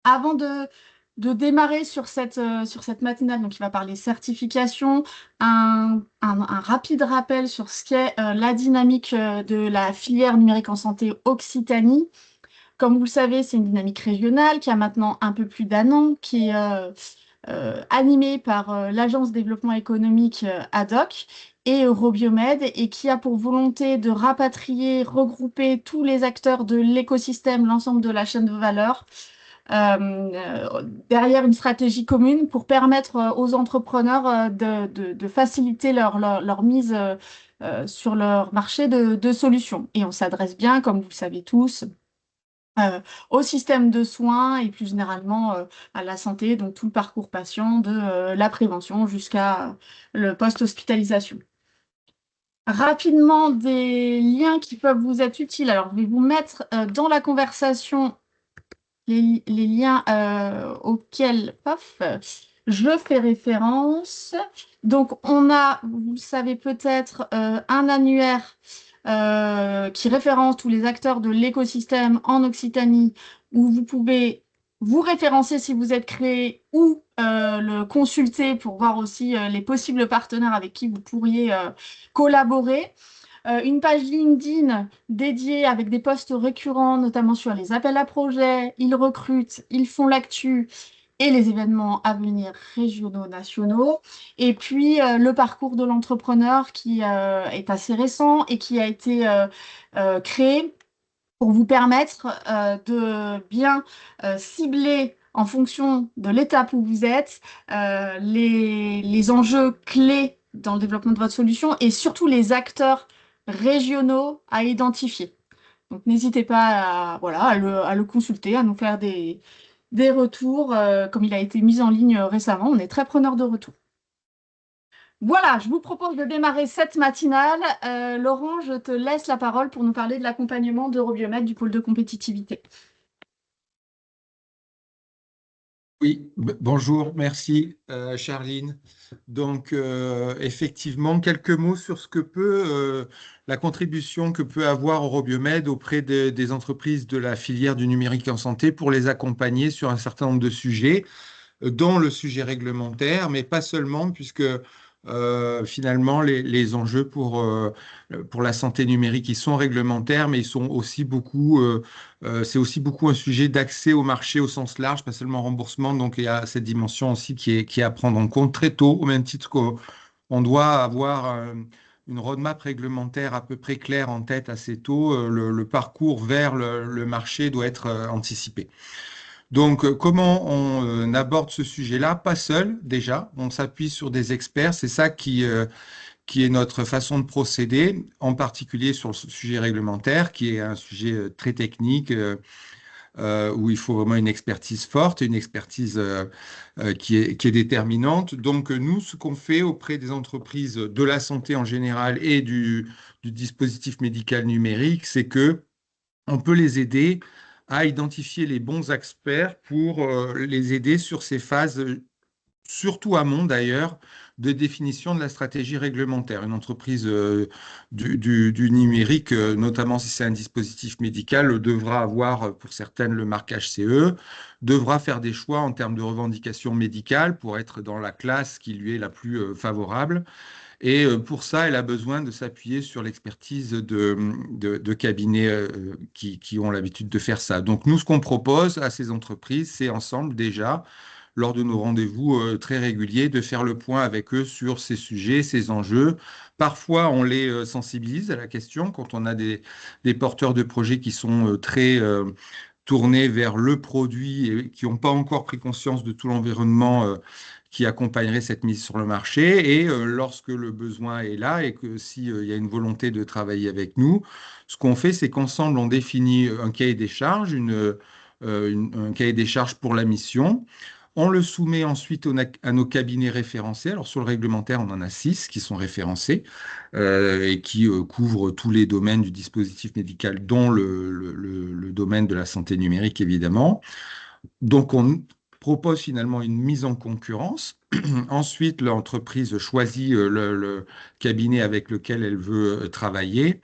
Avant de démarrer sur cette matinale, donc il va parler certification, un rapide rappel sur ce qu'est la dynamique de la filière numérique en santé Occitanie. Comme vous le savez, c'est une dynamique régionale qui a maintenant un peu plus d'un an, qui est animée par l'Agence développement économique ADOC et Eurobiomed et qui a pour volonté de rapatrier, regrouper tous les acteurs de l'écosystème, l'ensemble de la chaîne de valeur, derrière une stratégie commune pour permettre aux entrepreneurs de faciliter leur mise sur leur marché de solutions. Et on s'adresse bien, comme vous le savez tous, au système de soins et plus généralement à la santé, donc tout le parcours patient, de la prévention jusqu'à le post-hospitalisation. Rapidement, des liens qui peuvent vous être utiles. Alors, je vais vous mettre dans la conversation les liens auxquels paf, je fais référence. Donc, on a, vous le savez peut-être, un annuaire qui référence tous les acteurs de l'écosystème en Occitanie, où vous pouvez vous référencer si vous êtes créé ou le consulter pour voir aussi les possibles partenaires avec qui vous pourriez collaborer. Une page LinkedIn dédiée avec des posts récurrents, notamment sur les appels à projets. Ils recrutent, ils font l'actu et les événements à venir régionaux, nationaux. Et puis le parcours de l'entrepreneur qui est assez récent et qui a été créé pour vous permettre de bien cibler en fonction de l'étape où vous êtes les enjeux clés dans le développement de votre solution et surtout les acteurs régionaux à identifier. Donc n'hésitez pas voilà, à le consulter, à nous faire des retours, comme il a été mis en ligne récemment. On est très preneur de retours. Voilà, je vous propose de démarrer cette matinale. Laurent, je te laisse la parole pour nous parler de l'accompagnement d'Eurobiomed du pôle de compétitivité. Oui, bonjour, merci Charline. Donc effectivement, quelques mots sur ce que peut la contribution que peut avoir Eurobiomed auprès des entreprises de la filière du numérique en santé pour les accompagner sur un certain nombre de sujets, dont le sujet réglementaire, mais pas seulement, puisque finalement les enjeux pour la santé numérique, ils sont réglementaires, mais ils sont aussi beaucoup, c'est aussi beaucoup un sujet d'accès au marché au sens large, pas seulement remboursement. Donc il y a cette dimension aussi qui est à prendre en compte très tôt, au même titre qu'on doit avoir une roadmap réglementaire à peu près claire en tête assez tôt. Le parcours vers le marché doit être anticipé. Donc, comment on aborde ce sujet-là? Pas seul, déjà. On s'appuie sur des experts. C'est ça qui est notre façon de procéder, en particulier sur le sujet réglementaire, qui est un sujet très technique, où il faut vraiment une expertise forte, une expertise qui est déterminante. Donc, nous, ce qu'on fait auprès des entreprises de la santé en général et du dispositif médical numérique, c'est que on peut les aider à identifier les bons experts pour les aider sur ces phases, surtout amont d'ailleurs, de définition de la stratégie réglementaire. Une entreprise du numérique, notamment si c'est un dispositif médical, devra avoir pour certaines le marquage CE, devra faire des choix en termes de revendications médicales pour être dans la classe qui lui est la plus favorable. Et pour ça, elle a besoin de s'appuyer sur l'expertise de cabinets qui ont l'habitude de faire ça. Donc, nous, ce qu'on propose à ces entreprises, c'est ensemble déjà, lors de nos rendez-vous très réguliers, de faire le point avec eux sur ces sujets, ces enjeux. Parfois, on les sensibilise à la question quand on a des porteurs de projets qui sont très tournés vers le produit et qui n'ont pas encore pris conscience de tout l'environnement qui accompagnerait cette mise sur le marché. Et lorsque le besoin est là et que s'il y a une volonté de travailler avec nous, ce qu'on fait, c'est qu'ensemble, on définit un cahier des charges, un cahier des charges pour la mission. On le soumet ensuite à nos cabinets référencés. Alors sur le réglementaire, on en a 6 qui sont référencés et qui couvrent tous les domaines du dispositif médical, dont le domaine de la santé numérique, évidemment. Donc on propose finalement une mise en concurrence. Ensuite, l'entreprise choisit le cabinet avec lequel elle veut travailler.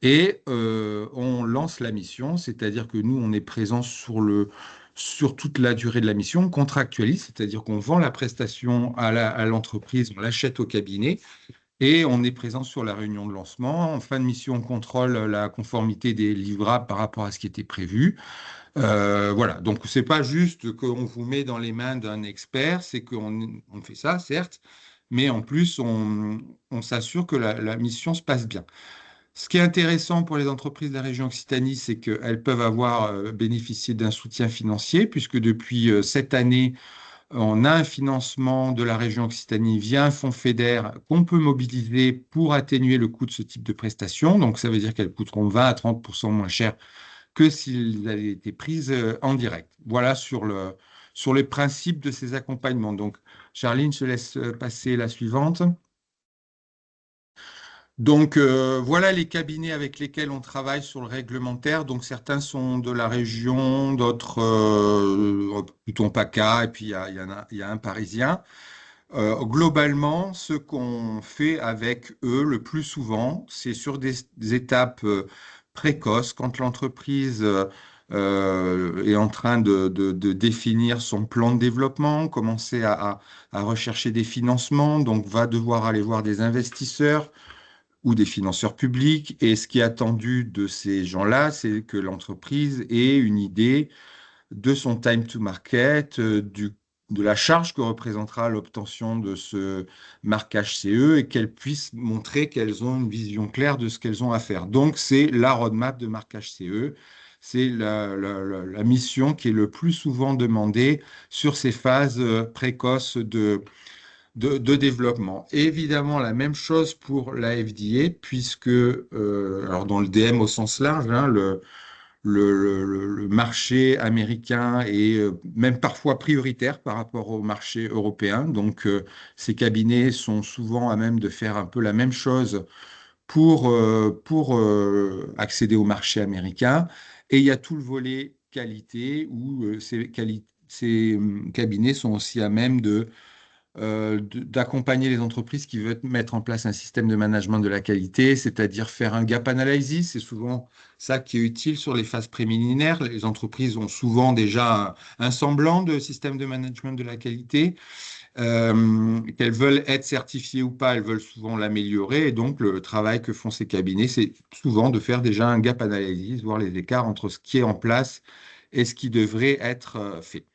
Et on lance la mission, c'est-à-dire que nous, on est présent sur toute la durée de la mission, on contractualise, c'est-à-dire qu'on vend la prestation à l'entreprise, on l'achète au cabinet et on est présent sur la réunion de lancement. En fin de mission, on contrôle la conformité des livrables par rapport à ce qui était prévu. Voilà, donc c'est pas juste qu'on vous met dans les mains d'un expert, c'est qu'on fait ça, certes, mais en plus, on s'assure que la mission se passe bien. Ce qui est intéressant pour les entreprises de la région Occitanie, c'est qu'elles peuvent avoir bénéficié d'un soutien financier, puisque depuis cette année, on a un financement de la région Occitanie via un fonds FEDER qu'on peut mobiliser pour atténuer le coût de ce type de prestations. Donc, ça veut dire qu'elles coûteront 20 à 30% moins cher que s'ils avaient été prises en direct. Voilà sur les principes de ces accompagnements. Donc, Charline, je te laisse passer la suivante. Donc, voilà les cabinets avec lesquels on travaille sur le réglementaire. Donc, certains sont de la région, d'autres plutôt PACA, et puis il y a un parisien. Globalement, ce qu'on fait avec eux le plus souvent, c'est sur des étapes précoces, quand l'entreprise est en train de définir son plan de développement, commencer à rechercher des financements, donc va devoir aller voir des investisseurs ou des financeurs publics. Et ce qui est attendu de ces gens-là, c'est que l'entreprise ait une idée de son time to market, de la charge que représentera l'obtention de ce marquage CE et qu'elles puissent montrer qu'elles ont une vision claire de ce qu'elles ont à faire. Donc, c'est la roadmap de marquage CE. C'est la mission qui est le plus souvent demandée sur ces phases précoces de développement. Et évidemment, la même chose pour la FDA, puisque, alors dans le DM au sens large, hein, le marché américain est même parfois prioritaire par rapport au marché européen. Donc, ces cabinets sont souvent à même de faire un peu la même chose pour accéder au marché américain. Et il y a tout le volet qualité où ces cabinets sont aussi à même d'accompagner les entreprises qui veulent mettre en place un système de management de la qualité, c'est-à-dire faire un gap analysis. C'est souvent ça qui est utile sur les phases préliminaires. Les entreprises ont souvent déjà un semblant de système de management de la qualité. Qu'elles veulent être certifiées ou pas, elles veulent souvent l'améliorer. Et donc, le travail que font ces cabinets, c'est souvent de faire déjà un gap analysis, voir les écarts entre ce qui est en place et ce qui devrait être fait.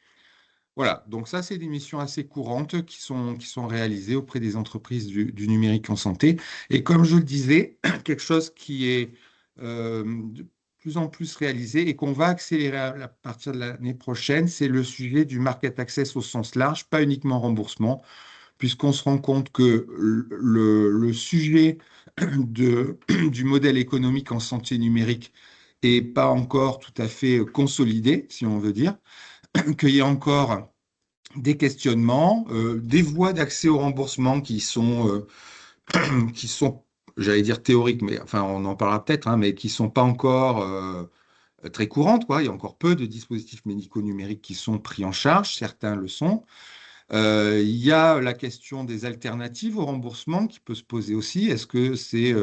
Voilà, donc ça, c'est des missions assez courantes qui sont réalisées auprès des entreprises du numérique en santé. Et comme je le disais, quelque chose qui est de plus en plus réalisé et qu'on va accélérer à partir de l'année prochaine, c'est le sujet du market access au sens large, pas uniquement remboursement, puisqu'on se rend compte que le sujet du modèle économique en santé numérique est pas encore tout à fait consolidé, si on veut dire, qu'il y a encore des questionnements, des voies d'accès au remboursement qui sont, j'allais dire théoriques, mais enfin on en parlera peut-être, hein, mais qui sont pas encore très courantes, quoi. Il y a encore peu de dispositifs médicaux numériques qui sont pris en charge, certains le sont. Il y a la question des alternatives au remboursement qui peut se poser aussi. Est-ce que c'est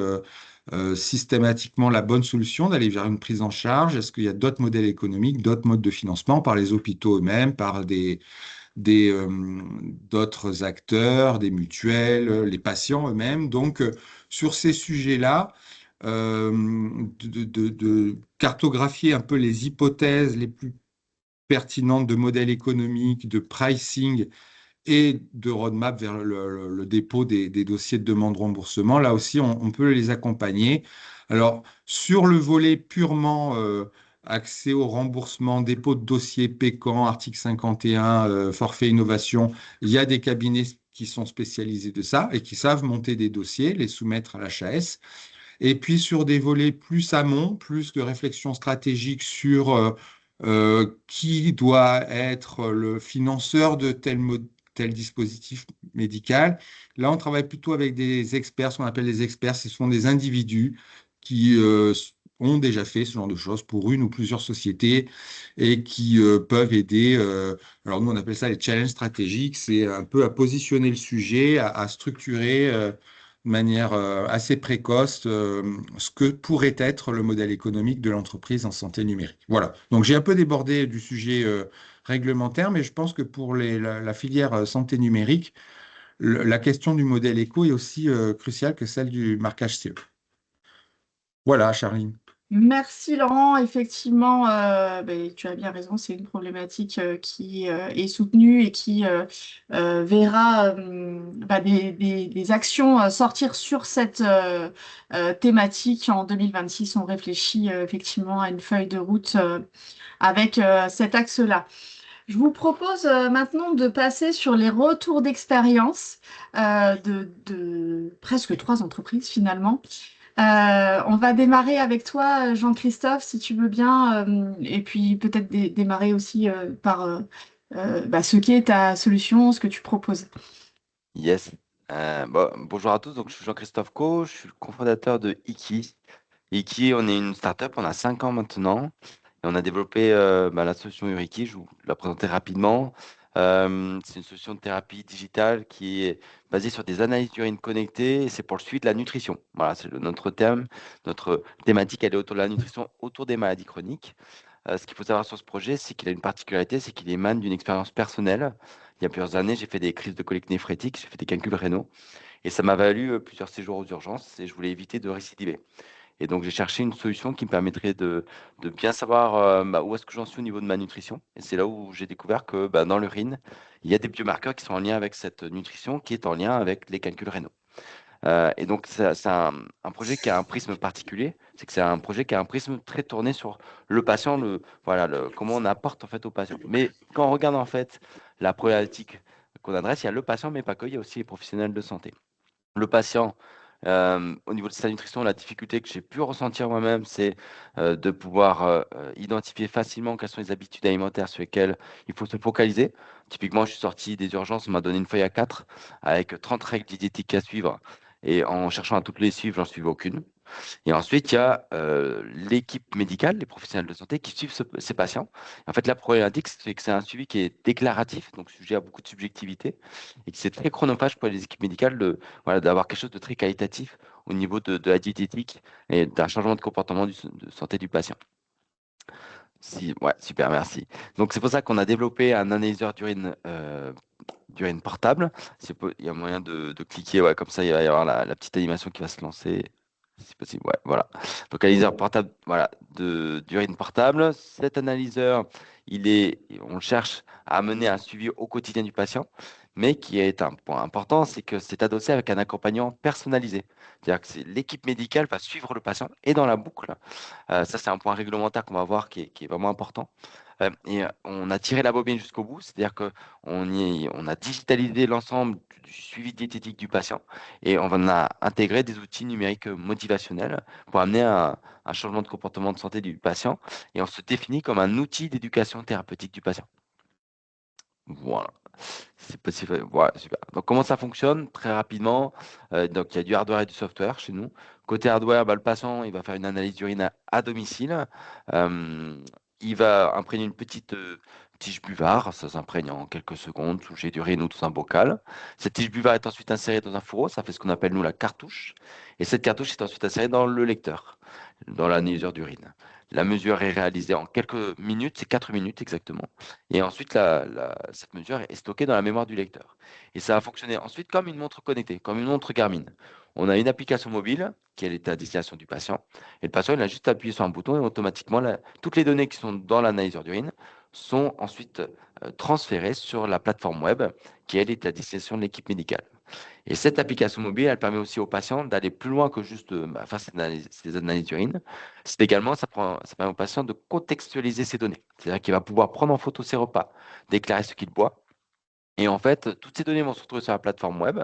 systématiquement la bonne solution d'aller vers une prise en charge? Est-ce qu'il y a d'autres modèles économiques, d'autres modes de financement par les hôpitaux eux-mêmes, par d'autres acteurs, des mutuelles, les patients eux-mêmes. Donc, sur ces sujets-là, de cartographier un peu les hypothèses les plus pertinentes de modèles économiques, de pricing et de roadmap vers le dépôt des dossiers de demande de remboursement. Là aussi, on peut les accompagner. Alors, sur le volet purement accès au remboursement, dépôt de dossier PECAN, article 51, forfait innovation, il y a des cabinets qui sont spécialisés de ça et qui savent monter des dossiers, les soumettre à l'HAS. Et puis sur des volets plus amont, plus de réflexion stratégique sur qui doit être le financeur de tel dispositif médical. Là, on travaille plutôt avec des experts, ce qu'on appelle des experts. Ce sont des individus qui ont déjà fait ce genre de choses pour une ou plusieurs sociétés et qui peuvent aider. Alors nous, on appelle ça les challenges stratégiques. C'est un peu à positionner le sujet, à structurer de manière assez précoce ce que pourrait être le modèle économique de l'entreprise en santé numérique. Voilà. Donc j'ai un peu débordé du sujet réglementaire, mais je pense que pour la filière santé numérique, la question du modèle éco est aussi cruciale que celle du marquage CE. Voilà, Charline. Merci Laurent, effectivement, ben, tu as bien raison, c'est une problématique qui est soutenue et qui verra bah, des actions sortir sur cette thématique en 2026. On réfléchit effectivement à une feuille de route avec cet axe-là. Je vous propose maintenant de passer sur les retours d'expérience de presque 3 entreprises finalement. On va démarrer avec toi, Jean-Christophe, si tu veux bien, et puis peut-être démarrer aussi par bah, ce qu'est ta solution, ce que tu proposes. Yes. Bonjour à tous, donc je suis Jean-Christophe Co, je suis le cofondateur de Iki. Iki, on est une startup, on a 5 ans maintenant et on a développé la solution Uriki, je vous la présenter rapidement. C'est une solution de thérapie digitale qui est basée sur des analyses d'urine connectées et c'est pour le suivi de la nutrition. Voilà, c'est notre terme, notre thématique, elle est autour de la nutrition, autour des maladies chroniques. Ce qu'il faut savoir sur ce projet, c'est qu'il a une particularité, c'est qu'il émane d'une expérience personnelle. Il y a plusieurs années, j'ai fait des crises de colique néphrétique, j'ai fait des calculs rénaux, et ça m'a valu plusieurs séjours aux urgences, et je voulais éviter de récidiver. Et donc, j'ai cherché une solution qui me permettrait de bien savoir où est-ce que j'en suis au niveau de ma nutrition. Et c'est là où j'ai découvert que dans l'urine, il y a des biomarqueurs qui sont en lien avec cette nutrition, qui est en lien avec les calculs rénaux. Et donc, c'est un projet qui a un prisme particulier. C'est que c'est un projet qui a un prisme très tourné sur le patient, comment on apporte en fait au patient. Mais quand on regarde en fait la problématique qu'on adresse, il y a le patient, mais pas que, il y a aussi les professionnels de santé. Le patient, au niveau de sa nutrition, la difficulté que j'ai pu ressentir moi-même, c'est de pouvoir identifier facilement quelles sont les habitudes alimentaires sur lesquelles il faut se focaliser. Typiquement, je suis sorti des urgences, on m'a donné une feuille A4 avec 30 règles diététiques à suivre. Et en cherchant à toutes les suivre, j'en suivais aucune. Et ensuite, il y a l'équipe médicale, les professionnels de santé qui suivent ces patients. En fait, la problématique, c'est que c'est un suivi qui est déclaratif, donc sujet à beaucoup de subjectivité, et que c'est très chronophage pour les équipes médicales d'avoir quelque chose de très qualitatif au niveau de la diététique et d'un changement de comportement de santé du patient. Si, ouais, super, merci. Donc, c'est pour ça qu'on a développé un analyseur d'urine portable. Il y a moyen de cliquer, ouais, comme ça, il va y avoir la petite animation qui va se lancer. Si possible, ouais, voilà. Donc, analyseur portable, voilà, d'urine portable. Cet analyseur, on le cherche à mener un suivi au quotidien du patient, mais qui est un point important, c'est que c'est adossé avec un accompagnement personnalisé. C'est-à-dire que l'équipe médicale va suivre le patient et dans la boucle. Ça, c'est un point réglementaire qu'on va voir qui est vraiment important. On a tiré la bobine jusqu'au bout, c'est-à-dire qu'on a digitalisé l'ensemble du suivi diététique du patient et on a intégré des outils numériques motivationnels pour amener un changement de comportement de santé du patient et on se définit comme un outil d'éducation thérapeutique du patient. Voilà. C'est possible. Voilà, super. Donc, comment ça fonctionne? Très rapidement. Donc, il y a du hardware et du software chez nous. Côté hardware, le patient, il va faire une analyse d'urine à domicile. Euh, il va imprégner une petite tige buvard. Ça s'imprègne en quelques secondes sous jet d'urine ou dans un bocal. Cette tige buvard est ensuite insérée dans un fourreau. Ça fait ce qu'on appelle, nous, la cartouche. Et cette cartouche est ensuite insérée dans le lecteur, dans l'analyseur d'urine. La mesure est réalisée en quelques minutes, c'est 4 minutes exactement. Et ensuite, cette mesure est stockée dans la mémoire du lecteur. Et ça va fonctionner ensuite comme une montre connectée, comme une montre Garmin. On a une application mobile qui est à destination du patient. Et le patient, il a juste appuyé sur un bouton et automatiquement, toutes les données qui sont dans l'analyseur d'urine sont ensuite transférées sur la plateforme web qui, elle, est à destination de l'équipe médicale. Et cette application mobile, elle permet aussi aux patients d'aller plus loin que juste faire ces analyses d'urine. C'est également, ça permet au patient de contextualiser ses données. C'est-à-dire qu'il va pouvoir prendre en photo ses repas, déclarer ce qu'il boit. Et en fait, toutes ces données vont se retrouver sur la plateforme web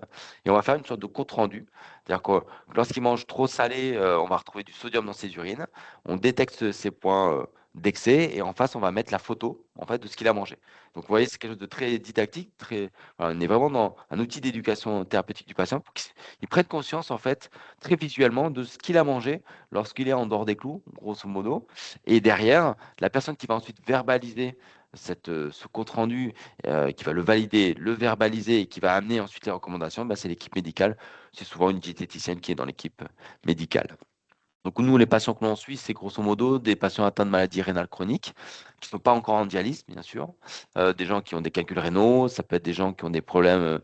et on va faire une sorte de compte rendu. C'est-à-dire que lorsqu'il mange trop salé, on va retrouver du sodium dans ses urines. On détecte ces points d'excès et en face, on va mettre la photo en fait de ce qu'il a mangé. Donc, vous voyez, c'est quelque chose de très didactique. Voilà, on est vraiment dans un outil d'éducation thérapeutique du patient pour qu'il prenne conscience en fait très visuellement de ce qu'il a mangé lorsqu'il est en dehors des clous, grosso modo. Et derrière, la personne qui va ensuite verbaliser ce compte-rendu, qui va le valider, le verbaliser et qui va amener ensuite les recommandations, c'est l'équipe médicale. C'est souvent une diététicienne qui est dans l'équipe médicale. Donc nous, les patients que l'on suit, c'est grosso modo des patients atteints de maladies rénales chroniques, qui ne sont pas encore en dialyse, bien sûr, des gens qui ont des calculs rénaux, ça peut être des gens qui ont des problèmes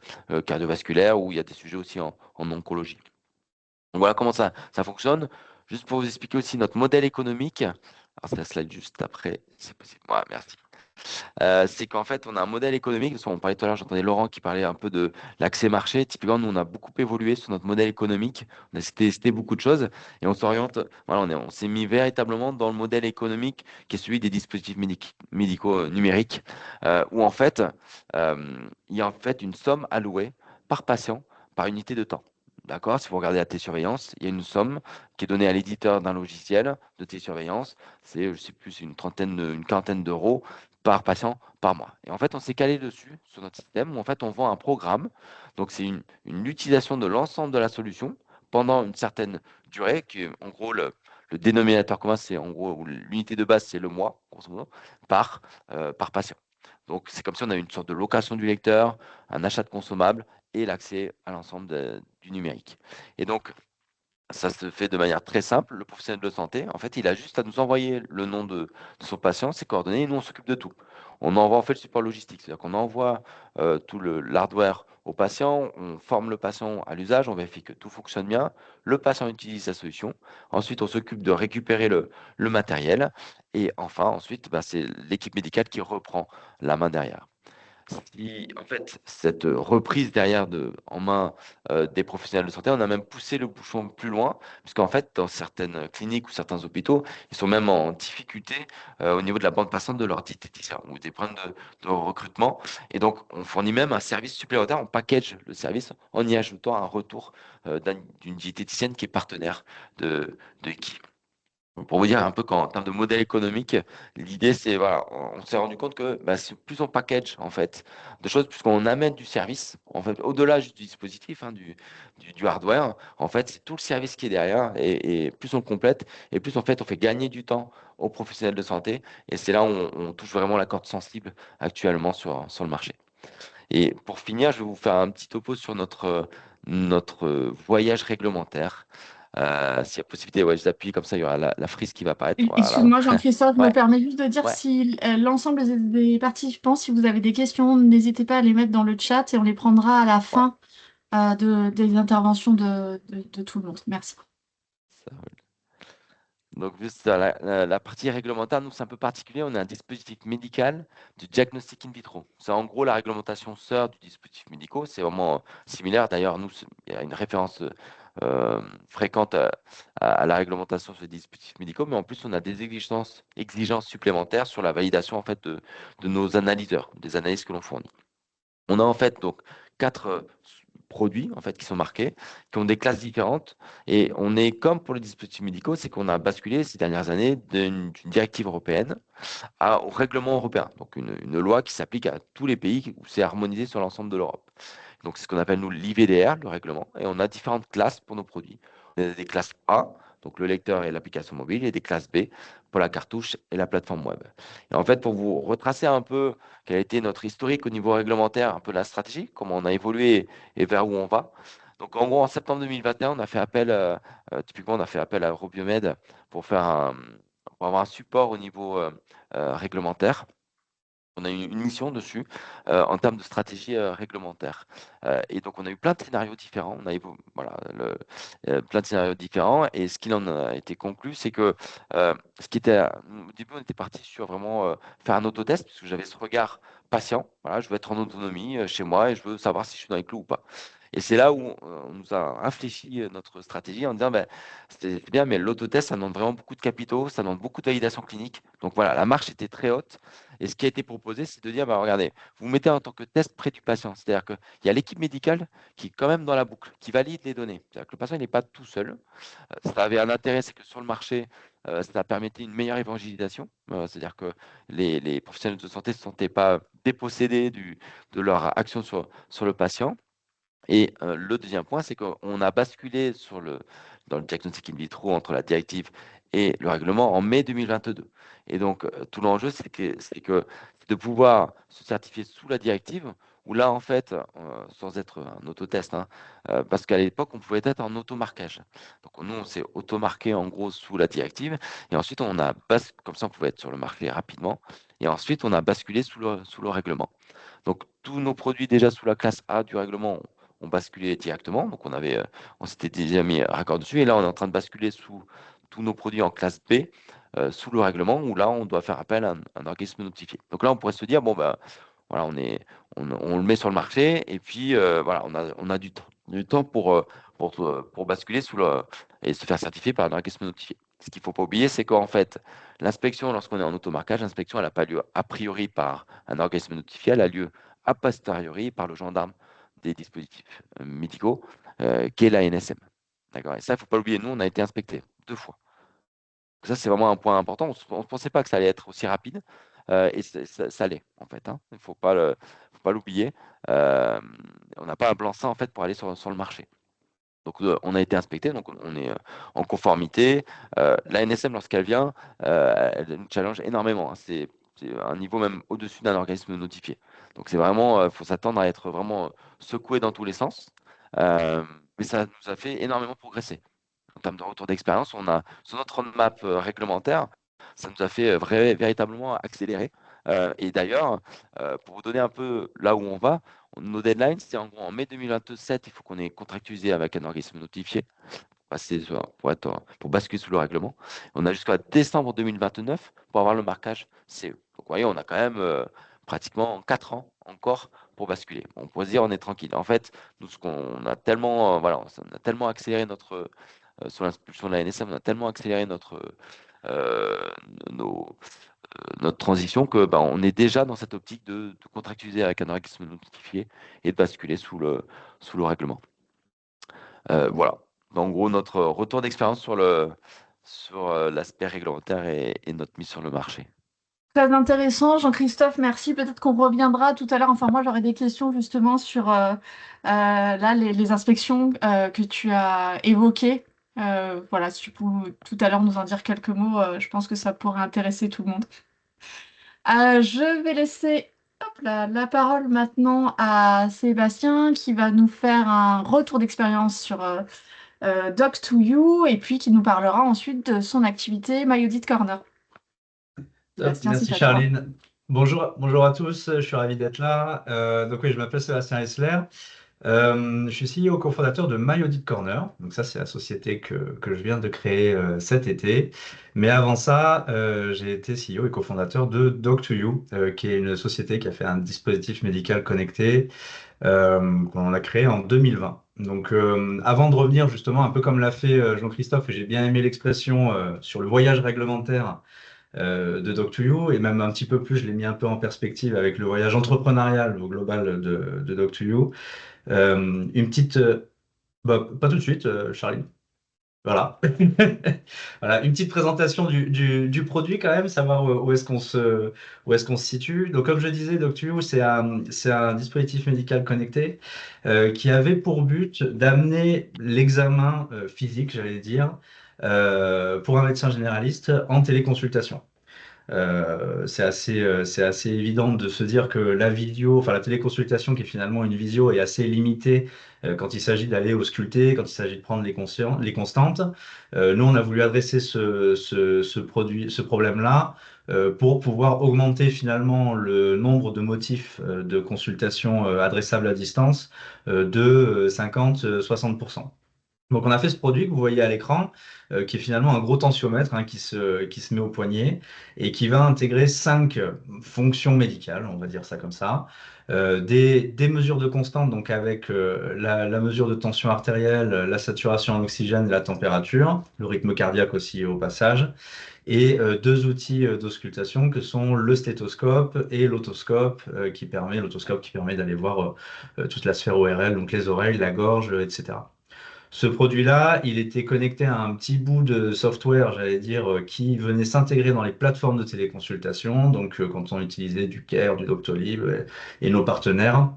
cardiovasculaires, ou il y a des sujets aussi en oncologie. Donc voilà comment ça fonctionne. Juste pour vous expliquer aussi notre modèle économique. Alors c'est la slide juste après, si c'est possible. Ouais, merci. C'est qu'en fait, on a un modèle économique. On parlait tout à l'heure, j'entendais Laurent qui parlait un peu de l'accès marché. Typiquement, nous, on a beaucoup évolué sur notre modèle économique. On a testé beaucoup de choses et on s'oriente. Voilà, on s'est mis véritablement dans le modèle économique qui est celui des dispositifs médicaux numériques, où en fait, il y a en fait une somme allouée par patient par unité de temps. D'accord? Si vous regardez la télésurveillance, il y a une somme qui est donnée à l'éditeur d'un logiciel de télésurveillance. C'est, je sais plus, une quarantaine d'euros par patient par mois. Et en fait, on s'est calé dessus sur notre système où en fait on vend un programme. Donc c'est une utilisation de l'ensemble de la solution pendant une certaine durée, qui en gros le dénominateur commun, c'est en gros l'unité de base, c'est le mois, grosso modo, par patient. Donc c'est comme si on avait une sorte de location du lecteur, un achat de consommables et l'accès à l'ensemble du numérique. Et donc ça se fait de manière très simple. Le professionnel de santé, en fait, il a juste à nous envoyer le nom de son patient, ses coordonnées, et nous, on s'occupe de tout. On envoie, en fait, le support logistique, c'est-à-dire qu'on envoie tout l'hardware au patient, on forme le patient à l'usage, on vérifie que tout fonctionne bien, le patient utilise sa solution, ensuite, on s'occupe de récupérer le matériel, et enfin, ensuite, c'est l'équipe médicale qui reprend la main derrière. Si, en fait, cette reprise derrière en main des professionnels de santé, on a même poussé le bouchon plus loin, puisqu'en fait, dans certaines cliniques ou certains hôpitaux, ils sont même en difficulté au niveau de la bande passante de leur diététicien ou des problèmes de recrutement. Et donc, on fournit même un service supplémentaire, on package le service en y ajoutant un retour d'une diététicienne qui est partenaire de Iki. Pour vous dire un peu qu'en termes de modèle économique, l'idée c'est, voilà, on s'est rendu compte que c'est plus en package en fait de choses, puisqu'on amène du service, en fait, au-delà juste du dispositif, hein, du hardware, en fait, c'est tout le service qui est derrière, et plus on le complète, et plus en fait on fait gagner du temps aux professionnels de santé, et c'est là où on touche vraiment la corde sensible actuellement sur le marché. Et pour finir, je vais vous faire un petit topo sur notre voyage réglementaire. S'il y a possibilité, ouais, j'appuie comme ça, il y aura la frise qui va apparaître. Voilà. Excuse-moi, Jean-Christophe, je me Ouais, permets juste de dire ouais. si l'ensemble des participants, si vous avez des questions, n'hésitez pas à les mettre dans le chat et on les prendra à la Ouais, fin des interventions de tout le monde. Merci. ça roule. Donc, juste la partie réglementaire, nous, c'est un peu particulier. On a un dispositif médical du diagnostic in vitro. C'est en gros la réglementation sœur du dispositif médical. C'est vraiment similaire. D'ailleurs, nous, il y a une référence fréquente à la réglementation sur les dispositifs médicaux, mais en plus, on a des exigences supplémentaires sur la validation en fait, de nos analyseurs, des analyses que l'on fournit. On a en fait donc 4 produits en fait qui sont marqués, qui ont des classes différentes, et on est comme pour les dispositifs médicaux, c'est qu'on a basculé ces dernières années d'une directive européenne au règlement européen, donc une loi qui s'applique à tous les pays où c'est harmonisé sur l'ensemble de l'Europe. Donc c'est ce qu'on appelle nous l'IVDR, le règlement, et on a différentes classes pour nos produits. On a des classes A, donc le lecteur et l'application mobile, et des classes B pour la cartouche et la plateforme web. Et en fait, pour vous retracer un peu quel a été notre historique au niveau réglementaire, un peu la stratégie, comment on a évolué et vers où on va. Donc en gros, en septembre 2021, on a fait appel, typiquement, on a fait appel à Eurobiomed pour pour avoir un support au niveau réglementaire. On a eu une mission dessus en termes de stratégie réglementaire. Et donc, on a eu plein de scénarios différents. On a eu voilà, plein de scénarios différents. Et ce qu'il en a été conclu, c'est que au début, on était parti sur vraiment faire un autotest, parce que j'avais ce regard patient. Voilà, je veux être en autonomie chez moi et je veux savoir si je suis dans les clous ou pas. Et c'est là où on nous a infléchi notre stratégie en disant, c'est bien, mais l'autotest, ça demande vraiment beaucoup de capitaux, ça demande beaucoup de validation clinique. Donc voilà, la marche était très haute. Et ce qui a été proposé, c'est de dire, regardez, vous mettez en tant que test près du patient. C'est-à-dire qu'il y a l'équipe médicale qui est quand même dans la boucle, qui valide les données. C'est-à-dire que le patient il n'est pas tout seul. Ça avait un intérêt, c'est que sur le marché, ça permettait une meilleure évangélisation. C'est-à-dire que les professionnels de santé ne se sentaient pas dépossédés de leur action sur le patient. Et le deuxième point, c'est qu'on a basculé dans le diagnostic in vitro entre la directive et le règlement en mai 2022. Et donc, tout l'enjeu, c'est de pouvoir se certifier sous la directive, où là, en fait, sans être un autotest, hein, parce qu'à l'époque, on pouvait être en automarquage. Donc, nous, on s'est automarqué en gros sous la directive, et ensuite, comme ça, on pouvait être sur le marché rapidement, et ensuite, on a basculé sous le règlement. Donc, tous nos produits déjà sous la classe A du règlement ont basculé directement. Donc, on s'était déjà mis raccord dessus. Et là, on est en train de basculer sous tous nos produits en classe B, sous le règlement, où là, on doit faire appel à un organisme notifié. Donc là, on pourrait se dire, bon, ben, voilà, on le met sur le marché, et puis, voilà, on a du temps pour basculer et se faire certifier par un organisme notifié. Ce qu'il ne faut pas oublier, c'est qu'en fait, l'inspection, lorsqu'on est en automarquage, l'inspection, elle n'a pas lieu a priori par un organisme notifié, elle a lieu a posteriori par le gendarme des dispositifs médicaux, qui est la NSM. D'accord. Et ça, il ne faut pas l'oublier. Nous, on a été inspectés 2 fois. Ça, c'est vraiment un point important. On ne pensait pas que ça allait être aussi rapide, et ça l'est, en fait, hein. Il ne faut pas l'oublier. Euh, on n'a pas un blanc-seing, en fait, pour aller sur le marché. Donc, on a été inspecté, donc on est en conformité. La NSM, lorsqu'elle vient, elle nous challenge énormément, hein. C'est un niveau même au-dessus d'un organisme notifié. Donc, c'est vraiment, il faut s'attendre à être vraiment secoué dans tous les sens. Euh, mais ça nous a fait énormément progresser. En termes de retour d'expérience, on a sur notre roadmap réglementaire, ça nous a fait véritablement accélérer. Et d'ailleurs, pour vous donner un peu là où on va, nos deadlines, c'est en gros en mai 2027, il faut qu'on ait contractualisé avec un organisme notifié pour basculer sous le règlement. On a jusqu'à décembre 2029 pour avoir le marquage CE. Donc, vous voyez, on a quand même pratiquement 4 ans encore pour basculer. On pourrait se dire, on est tranquille. En fait, nous, ce qu'on a tellement, voilà, on a tellement accéléré sous l'impulsion de la NSM, on a tellement accéléré euh, nos, notre transition que bah, on est déjà dans cette optique de contractualiser avec un organisme notifié et de basculer sous le règlement. Voilà. En gros, notre retour d'expérience sur l'aspect réglementaire et notre mise sur le marché. Très intéressant, Jean-Christophe, merci. Peut-être qu'on reviendra tout à l'heure. Enfin, moi, j'aurais des questions justement sur là, les inspections que tu as évoquées. Voilà, si tu peux tout à l'heure nous en dire quelques mots, je pense que ça pourrait intéresser tout le monde. Je vais laisser hop là, la parole maintenant à Sébastien qui va nous faire un retour d'expérience sur Doc2U et puis qui nous parlera ensuite de son activité MyAudit Corner. Top, Sébastien, c'est merci à toi. Charline. Bonjour à tous, je suis ravi d'être là. Donc oui, je m'appelle Sébastien Hessler. Je suis CEO cofondateur de My Audit Corner. Donc ça, c'est la société que je viens de créer cet été. Mais avant ça, j'ai été CEO et cofondateur de Doc2U, qui est une société qui a fait un dispositif médical connecté qu'on a créé en 2020. Donc avant de revenir justement, un peu comme l'a fait Jean-Christophe, et j'ai bien aimé l'expression sur le voyage réglementaire de Doc2U, et même un petit peu plus, je l'ai mis un peu en perspective avec le voyage entrepreneurial au global de Doc2U. Une petite, pas tout de suite, Charlie. Voilà. Voilà, une petite présentation du produit quand même, savoir où est-ce qu'on se situe. Donc, comme je disais, Doc2U, c'est un dispositif médical connecté qui avait pour but d'amener l'examen physique, j'allais dire, pour un médecin généraliste en téléconsultation. C'est assez évident de se dire que la vidéo, enfin la téléconsultation qui est finalement une visio est assez limitée quand il s'agit d'aller ausculter, quand il s'agit de prendre les constantes. Nous, on a voulu adresser ce problème-là pour pouvoir augmenter finalement le nombre de motifs de consultation adressables à distance de 50-60%. Donc on a fait ce produit que vous voyez à l'écran, qui est finalement un gros tensiomètre hein, qui se met au poignet et qui va intégrer 5 fonctions médicales, on va dire ça comme ça. Des mesures de constante, donc avec la mesure de tension artérielle, la saturation en oxygène et la température, le rythme cardiaque aussi au passage, et 2 outils d'auscultation que sont le stéthoscope et l'autoscope, l'autoscope qui permet d'aller voir toute la sphère ORL, donc les oreilles, la gorge, etc. Ce produit-là, il était connecté à un petit bout de software, j'allais dire, qui venait s'intégrer dans les plateformes de téléconsultation. Donc, quand on utilisait du Care, du Doctolib et nos partenaires.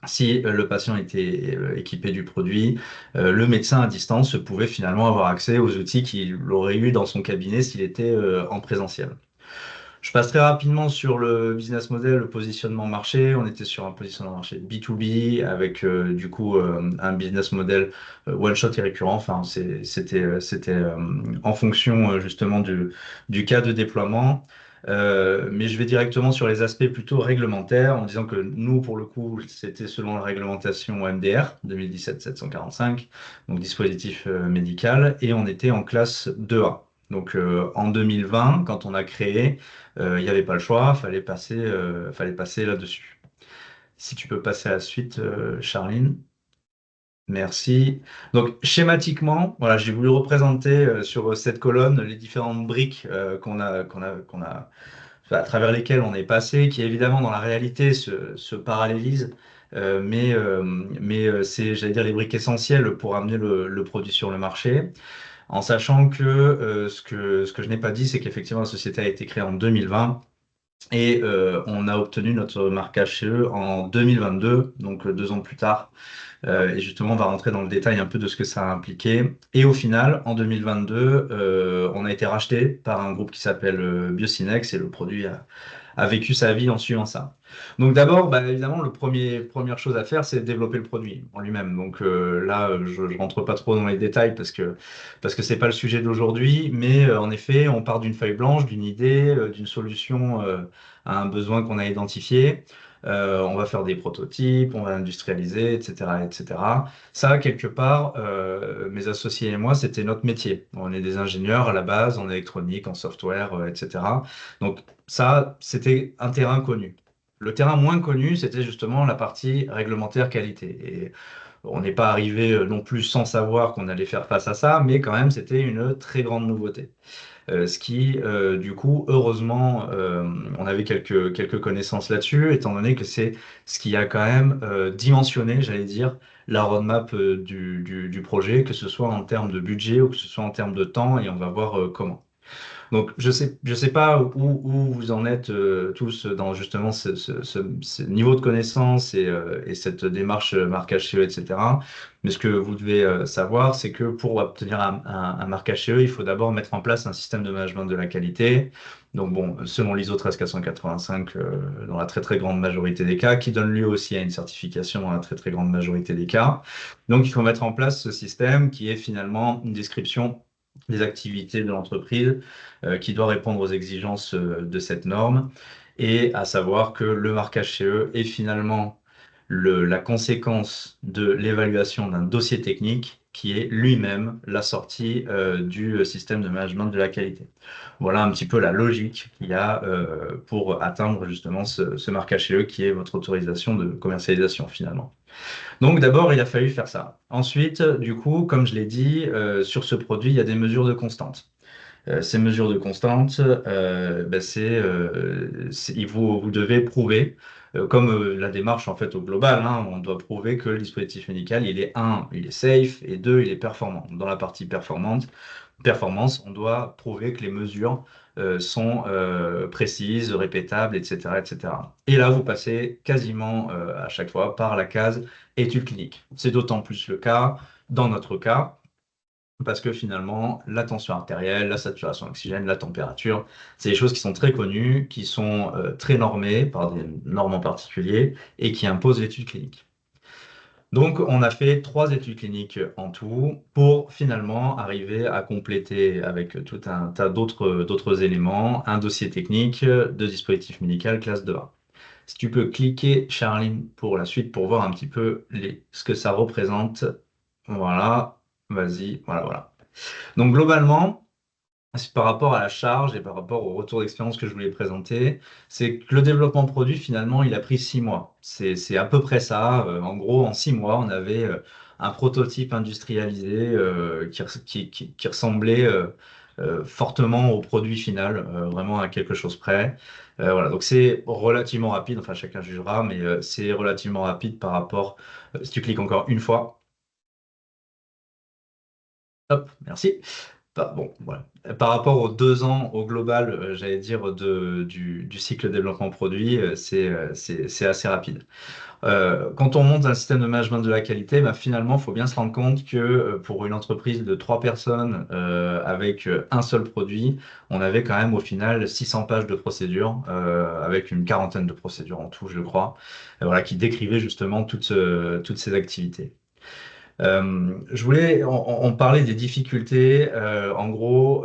Si le patient était équipé du produit, le médecin à distance pouvait finalement avoir accès aux outils qu'il aurait eu dans son cabinet s'il était en présentiel. Je passe très rapidement sur le business model, le positionnement marché. On était sur un positionnement marché B2B avec du coup un business model one shot et récurrent. Enfin, c'était en fonction justement du cas de déploiement. Mais je vais directement sur les aspects plutôt réglementaires en disant que nous, pour le coup, c'était selon la réglementation MDR 2017-745, donc dispositif médical, et on était en classe 2A. Donc en 2020, quand on a créé, il n'y avait pas le choix, fallait passer là-dessus. Si tu peux passer à la suite, Charline. Merci. Donc, schématiquement, voilà, j'ai voulu représenter sur cette colonne les différentes briques à travers lesquelles on est passé, qui évidemment dans la réalité se parallélisent, mais c'est, j'allais dire, les briques essentielles pour amener le produit sur le marché. En sachant que ce que je n'ai pas dit, c'est qu'effectivement la société a été créée en 2020 et on a obtenu notre marquage CE en 2022, donc 2 ans plus tard. Et justement, on va rentrer dans le détail un peu de ce que ça a impliqué. Et au final, en 2022, on a été racheté par un groupe qui s'appelle Biocinex et le produit a vécu sa vie en suivant ça. Donc d'abord, bah, évidemment, première chose à faire, c'est développer le produit en lui-même. Donc là, je ne rentre pas trop dans les détails parce que c'est pas le sujet d'aujourd'hui, mais en effet, on part d'une feuille blanche, d'une idée, d'une solution à un besoin qu'on a identifié. On va faire des prototypes, on va industrialiser, etc., etc. Ça, quelque part, mes associés et moi, c'était notre métier. On est des ingénieurs à la base, en électronique, en software, etc. Donc ça, c'était un terrain connu. Le terrain moins connu, c'était justement la partie réglementaire qualité. Et on n'est pas arrivé non plus sans savoir qu'on allait faire face à ça, mais quand même, c'était une très grande nouveauté. Ce qui, du coup, heureusement, on avait quelques connaissances là-dessus, étant donné que c'est ce qui a quand même dimensionné, j'allais dire, la roadmap du projet, que ce soit en termes de budget ou que ce soit en termes de temps, et on va voir comment. Donc, je sais pas où vous en êtes tous dans justement ce niveau de connaissance et cette démarche marquage CE, etc. Mais ce que vous devez savoir, c'est que pour obtenir un marquage CE, il faut d'abord mettre en place un système de management de la qualité. Donc, bon, selon l'ISO 13485, dans la très très grande majorité des cas, qui donne lieu aussi à une certification dans la très très grande majorité des cas. Donc, il faut mettre en place ce système qui est finalement une description des activités de l'entreprise qui doit répondre aux exigences de cette norme, et à savoir que le marquage CE est finalement la conséquence de l'évaluation d'un dossier technique qui est lui-même la sortie du système de management de la qualité. Voilà un petit peu la logique qu'il y a pour atteindre justement ce marquage CE qui est votre autorisation de commercialisation finalement. Donc d'abord, il a fallu faire ça. Ensuite, du coup, comme je l'ai dit, sur ce produit, il y a des mesures de constante. Ces mesures de constante, ben, vous devez prouver, comme la démarche en fait au global, hein, on doit prouver que le dispositif médical, il est safe, et deux, il est performant. Dans la partie performance, on doit prouver que les mesures sont précises, répétables, etc., etc. Et là, vous passez quasiment à chaque fois par la case études cliniques. C'est d'autant plus le cas dans notre cas parce que finalement, la tension artérielle, la saturation d'oxygène, la température, c'est des choses qui sont très connues, qui sont très normées par des normes en particulier et qui imposent l'étude clinique. Donc, on a fait 3 études cliniques en tout pour finalement arriver à compléter avec tout un tas d'autres éléments un dossier technique de dispositif médical classe 2A. Si tu peux cliquer, Charline, pour la suite pour voir un petit peu ce que ça représente. Voilà, vas-y, voilà, voilà. Donc globalement, c'est par rapport à la charge et par rapport au retour d'expérience que je voulais présenter, c'est que le développement produit, finalement, il a pris 6 mois. C'est à peu près ça. En gros, en 6 mois, on avait un prototype industrialisé qui ressemblait fortement au produit final, vraiment à quelque chose près. Voilà, donc c'est relativement rapide, enfin chacun jugera, mais c'est relativement rapide par rapport, si tu cliques encore une fois, hop, merci. bon, voilà. Par rapport aux 2 ans au global, j'allais dire, du cycle développement produit, c'est assez rapide. Quand on monte un système de management de la qualité, bah, finalement, il faut bien se rendre compte que pour une entreprise de 3 personnes avec un seul produit, on avait quand même au final 600 pages de procédures, avec une quarantaine de procédures en tout, je crois, voilà, qui décrivaient justement toutes ces activités. Je voulais, on parlait des difficultés. En gros,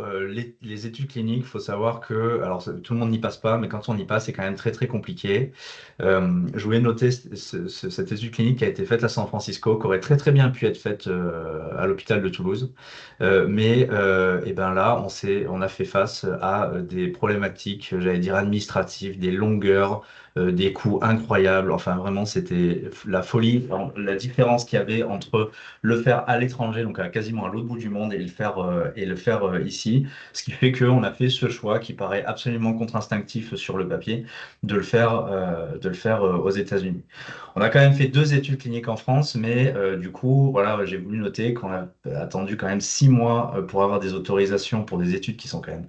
les études cliniques, il faut savoir que, alors tout le monde n'y passe pas, mais quand on y passe, c'est quand même très très compliqué. Je voulais noter cette étude clinique qui a été faite à San Francisco, qui aurait très très bien pu être faite à l'hôpital de Toulouse. Et ben là, on a fait face à des problématiques, j'allais dire administratives, des longueurs, des coûts incroyables. Enfin, vraiment, c'était la folie, la différence qu'il y avait entre le faire à l'étranger, donc quasiment à l'autre bout du monde, et le faire ici. Ce qui fait qu'on a fait ce choix qui paraît absolument contre-instinctif sur le papier, de le faire aux États-Unis. On a quand même fait 2 études cliniques en France, mais du coup, voilà, j'ai voulu noter qu'on a attendu quand même 6 mois pour avoir des autorisations pour des études qui sont quand même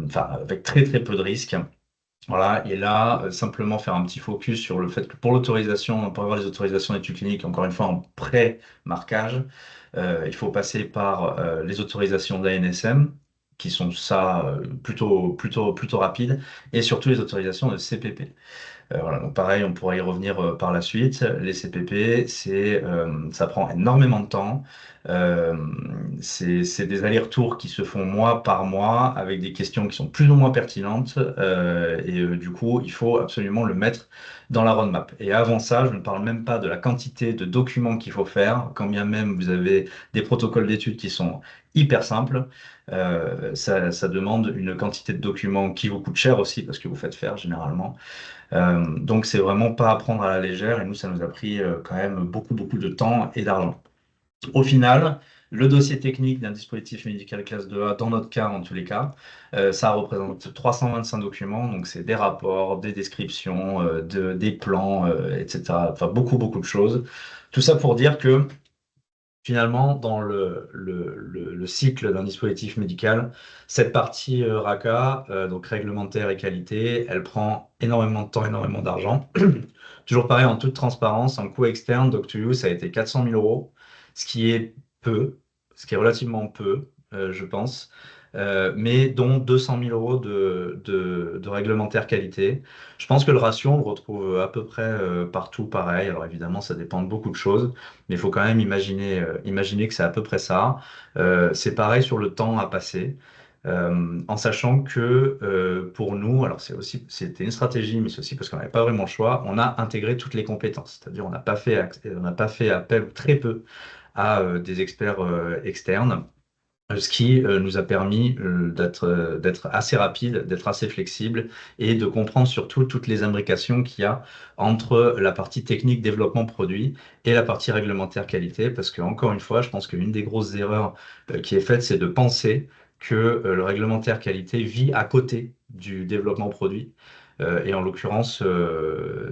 enfin, avec très très peu de risques. Voilà, et là, simplement faire un petit focus sur le fait que pour l'autorisation, pour avoir les autorisations d'études cliniques, encore une fois en pré-marquage, il faut passer par les autorisations d'ANSM, qui sont ça plutôt rapides, et surtout les autorisations de CPP. Voilà, donc pareil, on pourra y revenir par la suite. Les CPP, ça prend énormément de temps. Euh, c'est des allers-retours qui se font mois par mois avec des questions qui sont plus ou moins pertinentes. Du coup, il faut absolument le mettre dans la roadmap. Et avant ça, je ne parle même pas de la quantité de documents qu'il faut faire, quand bien même vous avez des protocoles d'études qui sont hyper simples. Ça demande une quantité de documents qui vous coûte cher aussi parce que vous faites faire généralement. Donc c'est vraiment pas à prendre à la légère et nous ça nous a pris quand même beaucoup de temps et d'argent. Au final, le dossier technique d'un dispositif médical classe 2A, dans notre cas en tous les cas, ça représente 325 documents, donc c'est des rapports, des descriptions, des plans, etc. Enfin beaucoup de choses. Tout ça pour dire que finalement, dans le cycle d'un dispositif médical, cette partie RACA, donc réglementaire et qualité, elle prend énormément de temps, énormément d'argent. Toujours pareil, en toute transparence, en coût externe, Doc2U, ça a été 400 000 euros, ce qui est peu, ce qui est relativement peu, je pense, mais dont 200 000 euros de réglementaire qualité. Je pense que le ratio, on le retrouve à peu près partout pareil. Alors évidemment, ça dépend de beaucoup de choses, mais il faut quand même imaginer que c'est à peu près ça. C'est pareil sur le temps à passer. En sachant que pour nous, alors c'était une stratégie, mais c'est aussi parce qu'on n'avait pas vraiment le choix, on a intégré toutes les compétences. C'est-à-dire on n'a pas fait appel ou très peu à des experts externes, ce qui nous a permis d'être assez rapide, d'être assez flexible et de comprendre surtout toutes les imbrications qu'il y a entre la partie technique développement produit et la partie réglementaire qualité. Parce que, encore une fois, je pense qu'une des grosses erreurs qui est faite, c'est de penser que le réglementaire qualité vit à côté du développement produit. Et en l'occurrence,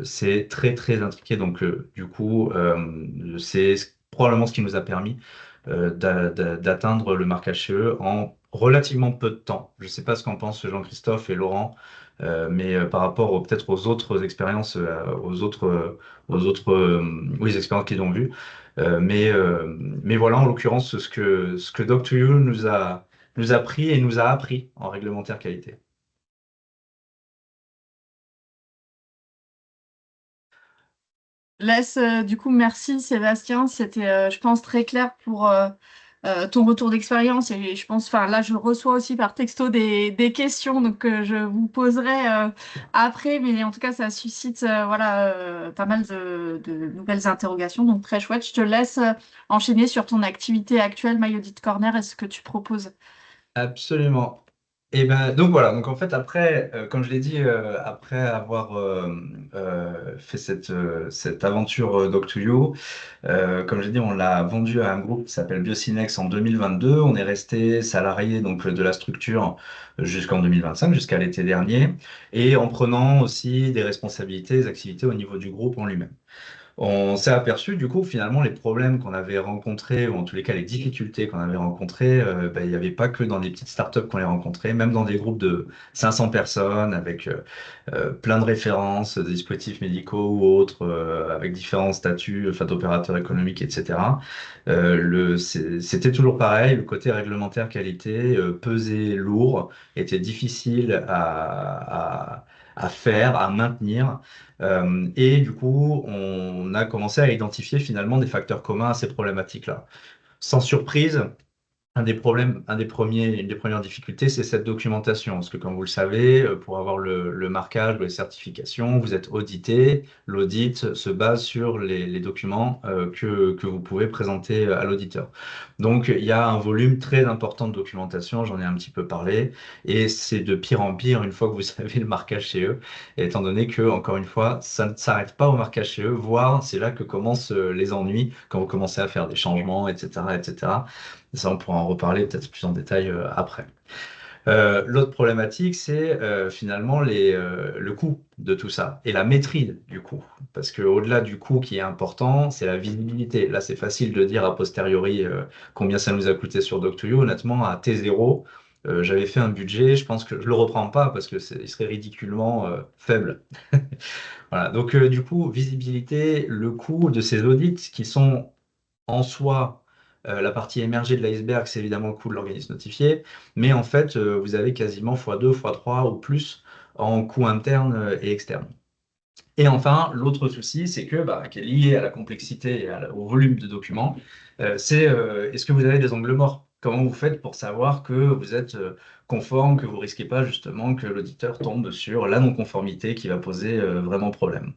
c'est très très intriqué. Donc, du coup, c'est probablement ce qui nous a permis d'atteindre le marquage CE en relativement peu de temps. Je ne sais pas ce qu'en pensent Jean-Christophe et Laurent, mais par rapport peut-être aux autres expériences, oui, expériences qu'ils ont vues. Mais voilà, en l'occurrence, ce que Doc2U nous a pris et nous a appris en réglementaire qualité. Du coup, merci Sébastien. C'était, je pense, très clair pour ton retour d'expérience. Et je pense, enfin, là, je reçois aussi par texto des questions, donc je vous poserai après. Mais en tout cas, ça suscite voilà, pas mal de nouvelles interrogations. Donc, très chouette. Je te laisse enchaîner sur ton activité actuelle, My Audit Corner, et ce que tu proposes. Absolument. Et ben donc voilà, donc en fait après, comme je l'ai dit, après avoir fait cette aventure Doc2U, comme je l'ai dit, on l'a vendu à un groupe qui s'appelle Biocinex en 2022. On est resté salarié donc de la structure jusqu'en 2025, jusqu'à l'été dernier, et en prenant aussi des responsabilités, des activités au niveau du groupe en lui-même. On s'est aperçu, du coup, finalement, les problèmes qu'on avait rencontrés, ou en tous les cas les difficultés qu'on avait rencontrées, il n'y avait pas que dans des petites startups qu'on les rencontrait, même dans des groupes de 500 personnes, avec plein de références, des dispositifs médicaux ou autres, avec différents statuts, enfin, d'opérateurs économiques, etc. C'était toujours pareil, le côté réglementaire qualité pesait lourd, était difficile à faire, à maintenir. Et du coup, on a commencé à identifier finalement des facteurs communs à ces problématiques-là. Sans surprise, une des premières difficultés, c'est cette documentation. Parce que comme vous le savez, pour avoir le marquage ou les certifications, vous êtes audité. L'audit se base sur les documents que vous pouvez présenter à l'auditeur. Donc, il y a un volume très important de documentation, j'en ai un petit peu parlé, et c'est de pire en pire une fois que vous avez le marquage chez eux, étant donné que, encore une fois, ça ne s'arrête pas au marquage chez eux, voire c'est là que commencent les ennuis, quand vous commencez à faire des changements, etc., etc. Ça, on pourra en reparler peut-être plus en détail après. L'autre problématique, c'est finalement le coût de tout ça et la maîtrise du coût. Parce qu'au-delà du coût qui est important, c'est la visibilité. Là, c'est facile de dire a posteriori combien ça nous a coûté sur Doc2U. Honnêtement, à T0, j'avais fait un budget, je pense que je ne le reprends pas parce que il serait ridiculement faible. Voilà. Donc, du coup, visibilité, le coût de ces audits qui sont en soi, la partie émergée de l'iceberg, c'est évidemment le coût de l'organisme notifié, mais en fait, vous avez quasiment x2, x3 ou plus en coût interne et externe. Et enfin, l'autre souci, c'est que, qui est lié à la complexité et au volume de documents, c'est est-ce que vous avez des angles morts? Comment vous faites pour savoir que vous êtes conforme, que vous risquez pas justement que l'auditeur tombe sur la non-conformité qui va poser vraiment problème?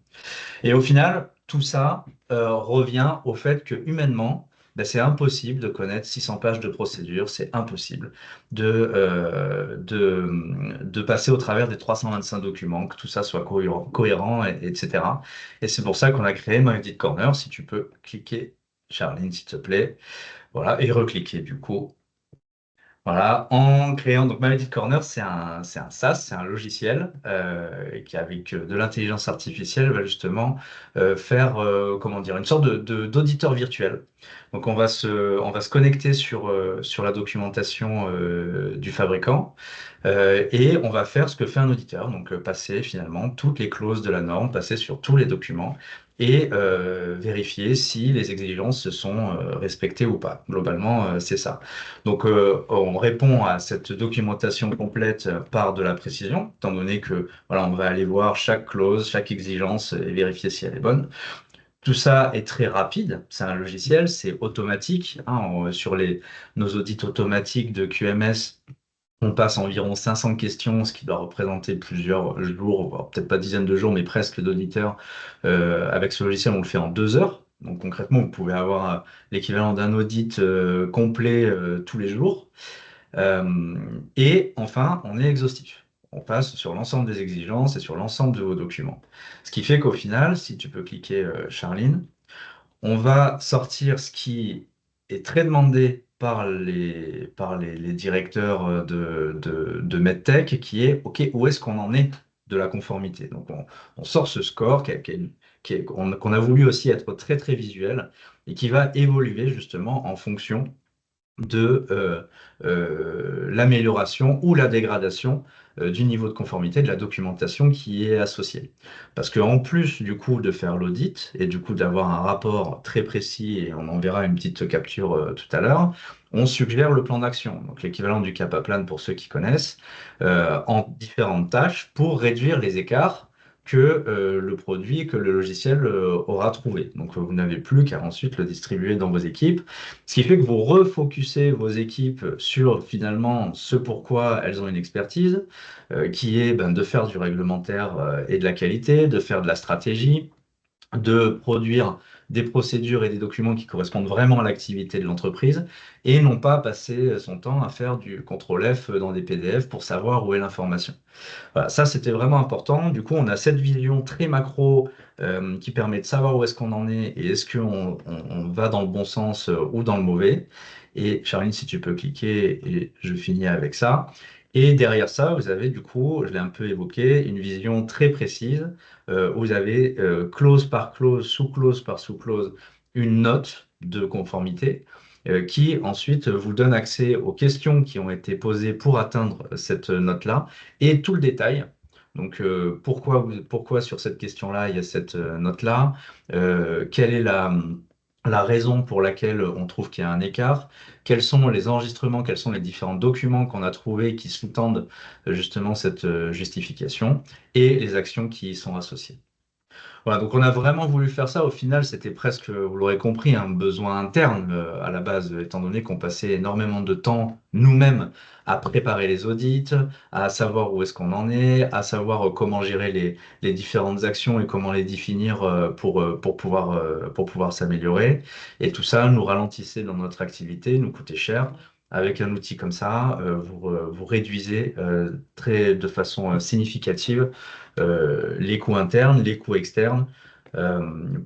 Et au final, tout ça revient au fait que humainement, c'est impossible de connaître 600 pages de procédure, c'est impossible de passer au travers des 325 documents, que tout ça soit cohérent, etc. Et c'est pour ça qu'on a créé My Audit Corner. Si tu peux cliquer, Charline, s'il te plaît. Voilà, et recliquer du coup. Voilà, en créant, donc My Audit Corner, c'est un SaaS, c'est un logiciel qui, avec de l'intelligence artificielle, va justement faire, comment dire, une sorte d'auditeur virtuel. Donc, on va se connecter sur la documentation du fabricant et on va faire ce que fait un auditeur, donc passer finalement toutes les clauses de la norme, passer sur tous les documents et vérifier si les exigences se sont respectées ou pas. Globalement, c'est ça. Donc, on répond à cette documentation complète par de la précision, étant donné que voilà, on va aller voir chaque clause, chaque exigence et vérifier si elle est bonne. Tout ça est très rapide, c'est un logiciel, c'est automatique. Sur nos audits automatiques de QMS, on passe environ 500 questions, ce qui doit représenter plusieurs jours, voire peut-être pas dizaines de jours, mais presque d'auditeurs. Avec ce logiciel, on le fait en 2 heures. Donc concrètement, vous pouvez avoir l'équivalent d'un audit complet tous les jours. Et enfin, on est exhaustif. On passe sur l'ensemble des exigences et sur l'ensemble de vos documents. Ce qui fait qu'au final, si tu peux cliquer, Charline, on va sortir ce qui est très demandé par les directeurs de MedTech, qui est, OK, où est-ce qu'on en est de la conformité? Donc, on sort ce score qu'on a voulu aussi être très, très visuel et qui va évoluer justement en fonction de l'amélioration ou la dégradation du niveau de conformité de la documentation qui est associée. Parce qu'en plus du coup de faire l'audit et du coup d'avoir un rapport très précis, et on en verra une petite capture tout à l'heure, on suggère le plan d'action, donc l'équivalent du CAPA-Plan pour ceux qui connaissent, en différentes tâches pour réduire les écarts que le produit, que le logiciel aura trouvé. Donc vous n'avez plus qu'à ensuite le distribuer dans vos équipes. Ce qui fait que vous refocusez vos équipes sur finalement ce pourquoi elles ont une expertise, qui est de faire du réglementaire et de la qualité, de faire de la stratégie, de produire des procédures et des documents qui correspondent vraiment à l'activité de l'entreprise et non pas passer son temps à faire du contrôle F dans des PDF pour savoir où est l'information. Voilà, ça, c'était vraiment important. Du coup, on a cette vision très macro qui permet de savoir où est-ce qu'on en est et est-ce qu'on va dans le bon sens ou dans le mauvais. Et Charline, si tu peux cliquer, et je finis avec ça. Et derrière ça, vous avez du coup, je l'ai un peu évoqué, une vision très précise où vous avez clause par clause, sous-clause par sous-clause, une note de conformité qui ensuite vous donne accès aux questions qui ont été posées pour atteindre cette note-là et tout le détail. Donc, pourquoi sur cette question-là, il y a cette note-là? Quelle est la raison pour laquelle on trouve qu'il y a un écart? Quels sont les enregistrements, quels sont les différents documents qu'on a trouvés qui sous-tendent justement cette justification et les actions qui y sont associées. Voilà, donc on a vraiment voulu faire ça. Au final, c'était presque, vous l'aurez compris, un besoin interne à la base, étant donné qu'on passait énormément de temps nous-mêmes à préparer les audits, à savoir où est-ce qu'on en est, à savoir comment gérer les différentes actions et comment les définir pour pouvoir s'améliorer. Et tout ça nous ralentissait dans notre activité, nous coûtait cher. Avec un outil comme ça, vous réduisez de façon significative les coûts internes, les coûts externes,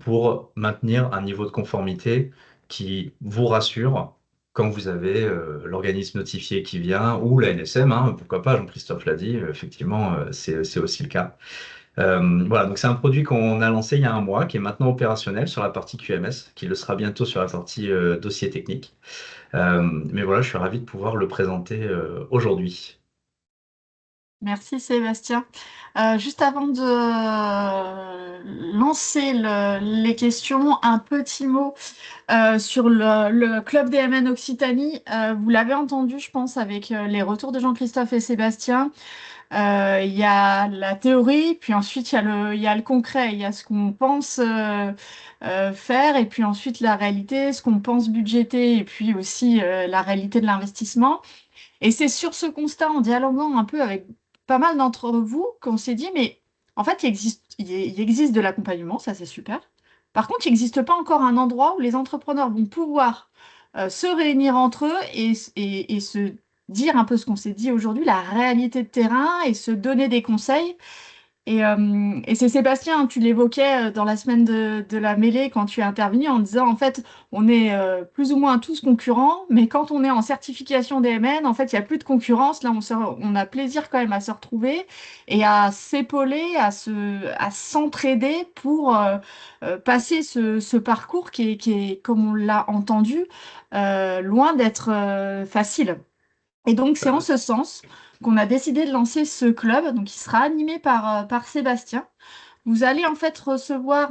pour maintenir un niveau de conformité qui vous rassure quand vous avez l'organisme notifié qui vient ou la NSM, hein, pourquoi pas, Jean-Christophe l'a dit, effectivement, c'est aussi le cas. Voilà, donc c'est un produit qu'on a lancé il y a un mois, qui est maintenant opérationnel sur la partie QMS, qui le sera bientôt sur la partie dossier technique. Mais voilà, je suis ravi de pouvoir le présenter aujourd'hui. Merci Sébastien. Juste avant de lancer les questions, un petit mot sur le club DMN Occitanie. Vous l'avez entendu, je pense, avec les retours de Jean-Christophe et Sébastien. Il y a la théorie, puis ensuite il y a le concret, il y a ce qu'on pense faire, et puis ensuite la réalité, ce qu'on pense budgéter, et puis aussi la réalité de l'investissement. Et c'est sur ce constat, en dialoguant un peu avec pas mal d'entre vous, qu'on s'est dit, mais en fait, il existe de l'accompagnement, ça c'est super. Par contre, il n'existe pas encore un endroit où les entrepreneurs vont pouvoir se réunir entre eux et se dire un peu ce qu'on s'est dit aujourd'hui, la réalité de terrain, et se donner des conseils. Et c'est Sébastien, hein, tu l'évoquais dans la semaine de la mêlée quand tu es intervenu en disant en fait on est plus ou moins tous concurrents, mais quand on est en certification DMN, en fait il n'y a plus de concurrence. Là on a plaisir quand même à se retrouver et à s'épauler, à s'entraider pour passer ce parcours qui est, comme on l'a entendu, loin d'être facile. Et donc, c'est en ce sens qu'on a décidé de lancer ce club. Donc, il sera animé par Sébastien. Vous allez en fait recevoir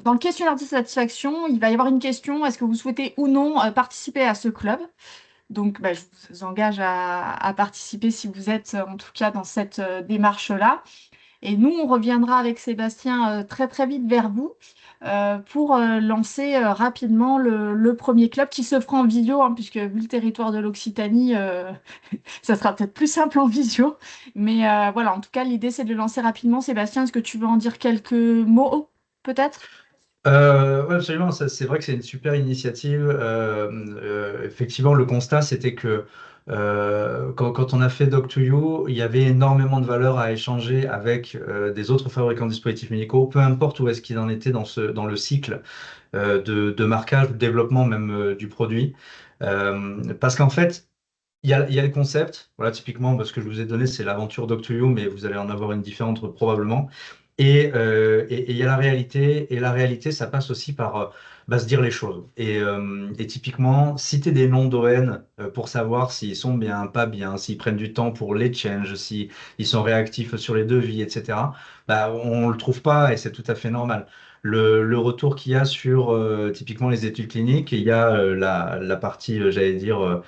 dans le questionnaire de satisfaction, il va y avoir une question, est-ce que vous souhaitez ou non participer à ce club? Donc, bah, je vous engage à participer si vous êtes en tout cas dans cette démarche-là. Et nous, on reviendra avec Sébastien très très vite vers vous pour lancer rapidement le premier club qui se fera en visio, hein, puisque vu le territoire de l'Occitanie, ça sera peut-être plus simple en visio. Mais voilà, en tout cas, l'idée, c'est de le lancer rapidement. Sébastien, est-ce que tu veux en dire quelques mots, peut-être? Ouais, absolument, c'est vrai que c'est une super initiative. Effectivement, le constat, c'était que quand on a fait Doc2You, il y avait énormément de valeur à échanger avec des autres fabricants de dispositifs médicaux, peu importe où est-ce qu'ils en étaient dans le cycle de marquage, de développement même du produit. Parce qu'en fait, il y a le concept, voilà, typiquement, parce que je vous ai donné, c'est l'aventure Doc2You, mais vous allez en avoir une différente probablement. Et il y a la réalité, et la réalité, ça passe aussi par se dire les choses. Et typiquement, citer des noms d'ON pour savoir s'ils sont bien, pas bien, s'ils prennent du temps pour les changes, s'ils sont réactifs sur les devis, etc. On ne le trouve pas et c'est tout à fait normal. Le retour qu'il y a sur typiquement les études cliniques, il y a la partie, j'allais dire,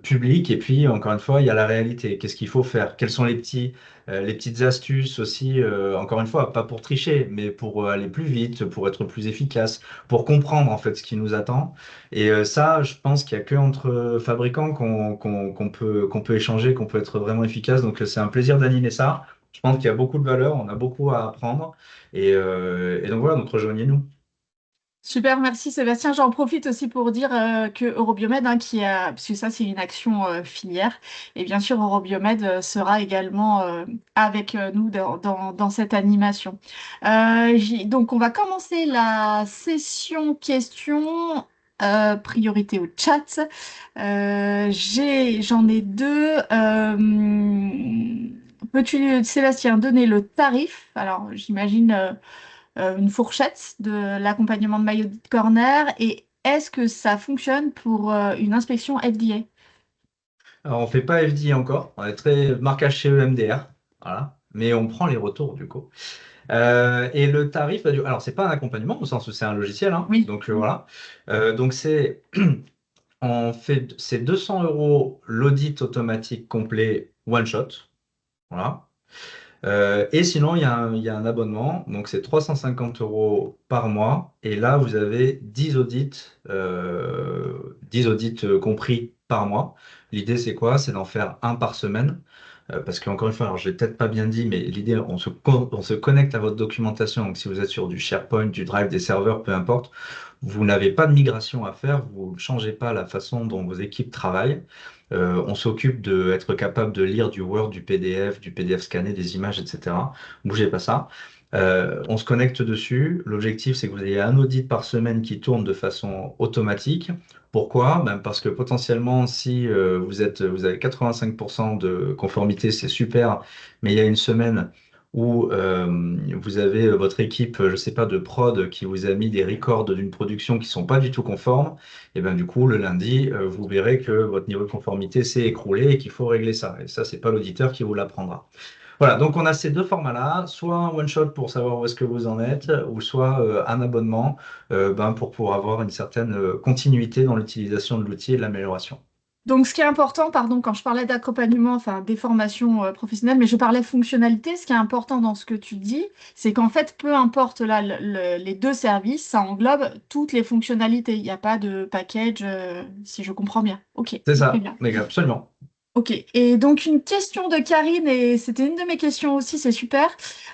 publique, et puis encore une fois, il y a la réalité. Qu'est-ce qu'il faut faire? Quels sont les petites astuces aussi, encore une fois, pas pour tricher, mais pour aller plus vite, pour être plus efficace, pour comprendre en fait ce qui nous attend. Et ça, je pense qu'il n'y a que entre fabricants qu'on peut échanger, qu'on peut être vraiment efficace. Donc c'est un plaisir d'animer ça. Je pense qu'il y a beaucoup de valeur, on a beaucoup à apprendre. Et donc voilà, donc rejoignez-nous. Super, merci Sébastien. J'en profite aussi pour dire que Eurobiomed, hein, parce que ça c'est une action filière, et bien sûr Eurobiomed sera également avec nous dans cette animation. Donc on va commencer la session questions. Priorité au chat. J'en ai deux. Peux-tu, Sébastien, donner le tarif? Alors, j'imagine une fourchette de l'accompagnement de maillot de corner. Et est-ce que ça fonctionne pour une inspection FDA? Alors, on fait pas FD encore, on est très marquage chez EMDR, voilà, mais on prend les retours du coup. Et le tarif, alors c'est pas un accompagnement au sens où c'est un logiciel, hein, Oui. donc voilà. Donc c'est 200 euros l'audit automatique complet one shot, voilà. Et sinon, il y a un abonnement, donc c'est 350 euros par mois. Et là, vous avez 10 audits compris par mois. L'idée, c'est quoi? C'est d'en faire un par semaine. Parce qu'encore une fois, alors je l'ai peut-être pas bien dit, mais l'idée, on se connecte à votre documentation. Donc si vous êtes sur du SharePoint, du Drive, des serveurs, peu importe, vous n'avez pas de migration à faire, vous ne changez pas la façon dont vos équipes travaillent. On s'occupe d'être capable de lire du Word, du PDF scanné, des images, etc. Bougez pas ça. On se connecte dessus. L'objectif, c'est que vous ayez un audit par semaine qui tourne de façon automatique. Pourquoi? Ben parce que potentiellement, si vous avez 85% de conformité, c'est super, mais il y a une semaine où vous avez votre équipe, je sais pas, de prod qui vous a mis des records d'une production qui sont pas du tout conformes, et ben du coup, le lundi, vous verrez que votre niveau de conformité s'est écroulé et qu'il faut régler ça. Et ça, c'est pas l'auditeur qui vous l'apprendra. Voilà, donc on a ces deux formats-là, soit un one-shot pour savoir où est-ce que vous en êtes, ou soit un abonnement pour pouvoir avoir une certaine continuité dans l'utilisation de l'outil et de l'amélioration. Donc, ce qui est important, pardon, quand je parlais d'accompagnement, enfin des formations professionnelles, mais je parlais fonctionnalité, ce qui est important dans ce que tu dis, c'est qu'en fait, peu importe là, les deux services, ça englobe toutes les fonctionnalités. Il n'y a pas de package, si je comprends bien. Ok, C'est très ça, bien. mais absolument. Ok, et donc une question de Karine, et c'était une de mes questions aussi, c'est super.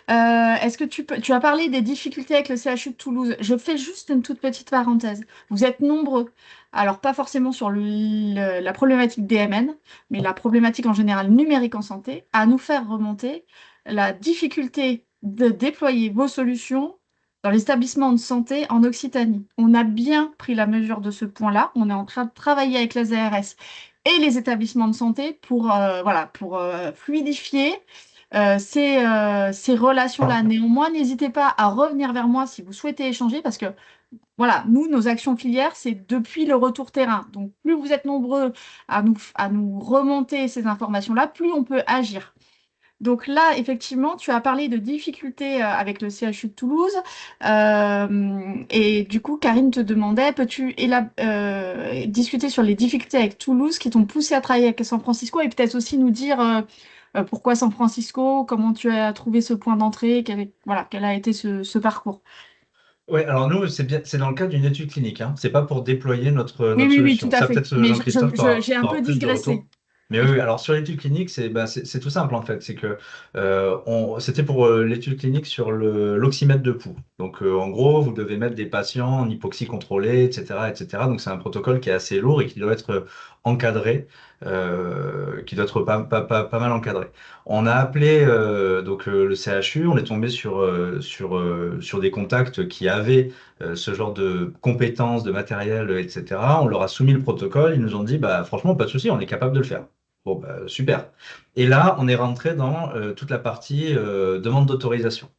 Est-ce que tu as parlé des difficultés avec le CHU de Toulouse. Je fais juste une toute petite parenthèse. Vous êtes nombreux, alors pas forcément sur la problématique DMN, mais la problématique en général numérique en santé, à nous faire remonter la difficulté de déployer vos solutions dans les établissements de santé en Occitanie. On a bien pris la mesure de ce point-là. On est en train de travailler avec les ARS et les établissements de santé pour, voilà, pour fluidifier ces relations-là. Néanmoins, n'hésitez pas à revenir vers moi si vous souhaitez échanger parce que voilà, nous, nos actions filières, c'est depuis le retour terrain. Donc, plus vous êtes nombreux à nous remonter ces informations-là, plus on peut agir. Donc là, effectivement, tu as parlé de difficultés avec le CHU de Toulouse. Et du coup, Karine te demandait, peux-tu discuter sur les difficultés avec Toulouse qui t'ont poussé à travailler avec San Francisco et peut-être aussi nous dire pourquoi San Francisco, comment tu as trouvé ce point d'entrée, voilà, quel a été ce parcours. Oui, alors nous, c'est bien, c'est dans le cadre d'une étude clinique, hein. C'est pas pour déployer Oui, notre oui, oui, tout solution. à Ça, fait. peut-être, Mais Jean-Christophe, j'ai un peu plus de digressé. retour. Mais oui, oui, alors sur l'étude clinique, c'est tout simple en fait. C'est que c'était pour l'étude clinique sur l'oxymètre de pouls. Donc en gros, vous devez mettre des patients en hypoxie contrôlée, etc., etc. Donc c'est un protocole qui est assez lourd et qui doit être encadré, qui doit être pas mal encadré. On a appelé le CHU, on est tombé sur des contacts qui avaient ce genre de compétences, de matériel, etc. On leur a soumis le protocole, ils nous ont dit, bah, franchement, pas de souci, on est capable de le faire. Bon, bah, super. Et là, on est rentré dans toute la partie demande d'autorisation.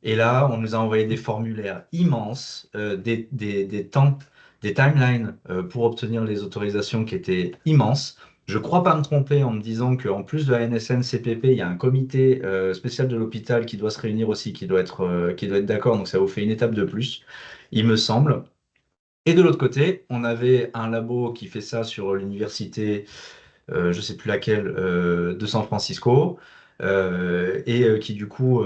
Et là, on nous a envoyé des formulaires immenses, des temps, des timelines pour obtenir les autorisations qui étaient immenses. Je ne crois pas me tromper en me disant qu'en plus de la NSN CPP, il y a un comité spécial de l'hôpital qui doit se réunir aussi, qui doit être d'accord. Donc ça vous fait une étape de plus, il me semble. Et de l'autre côté, on avait un labo qui fait ça sur l'université je ne sais plus laquelle, de San Francisco, qui du coup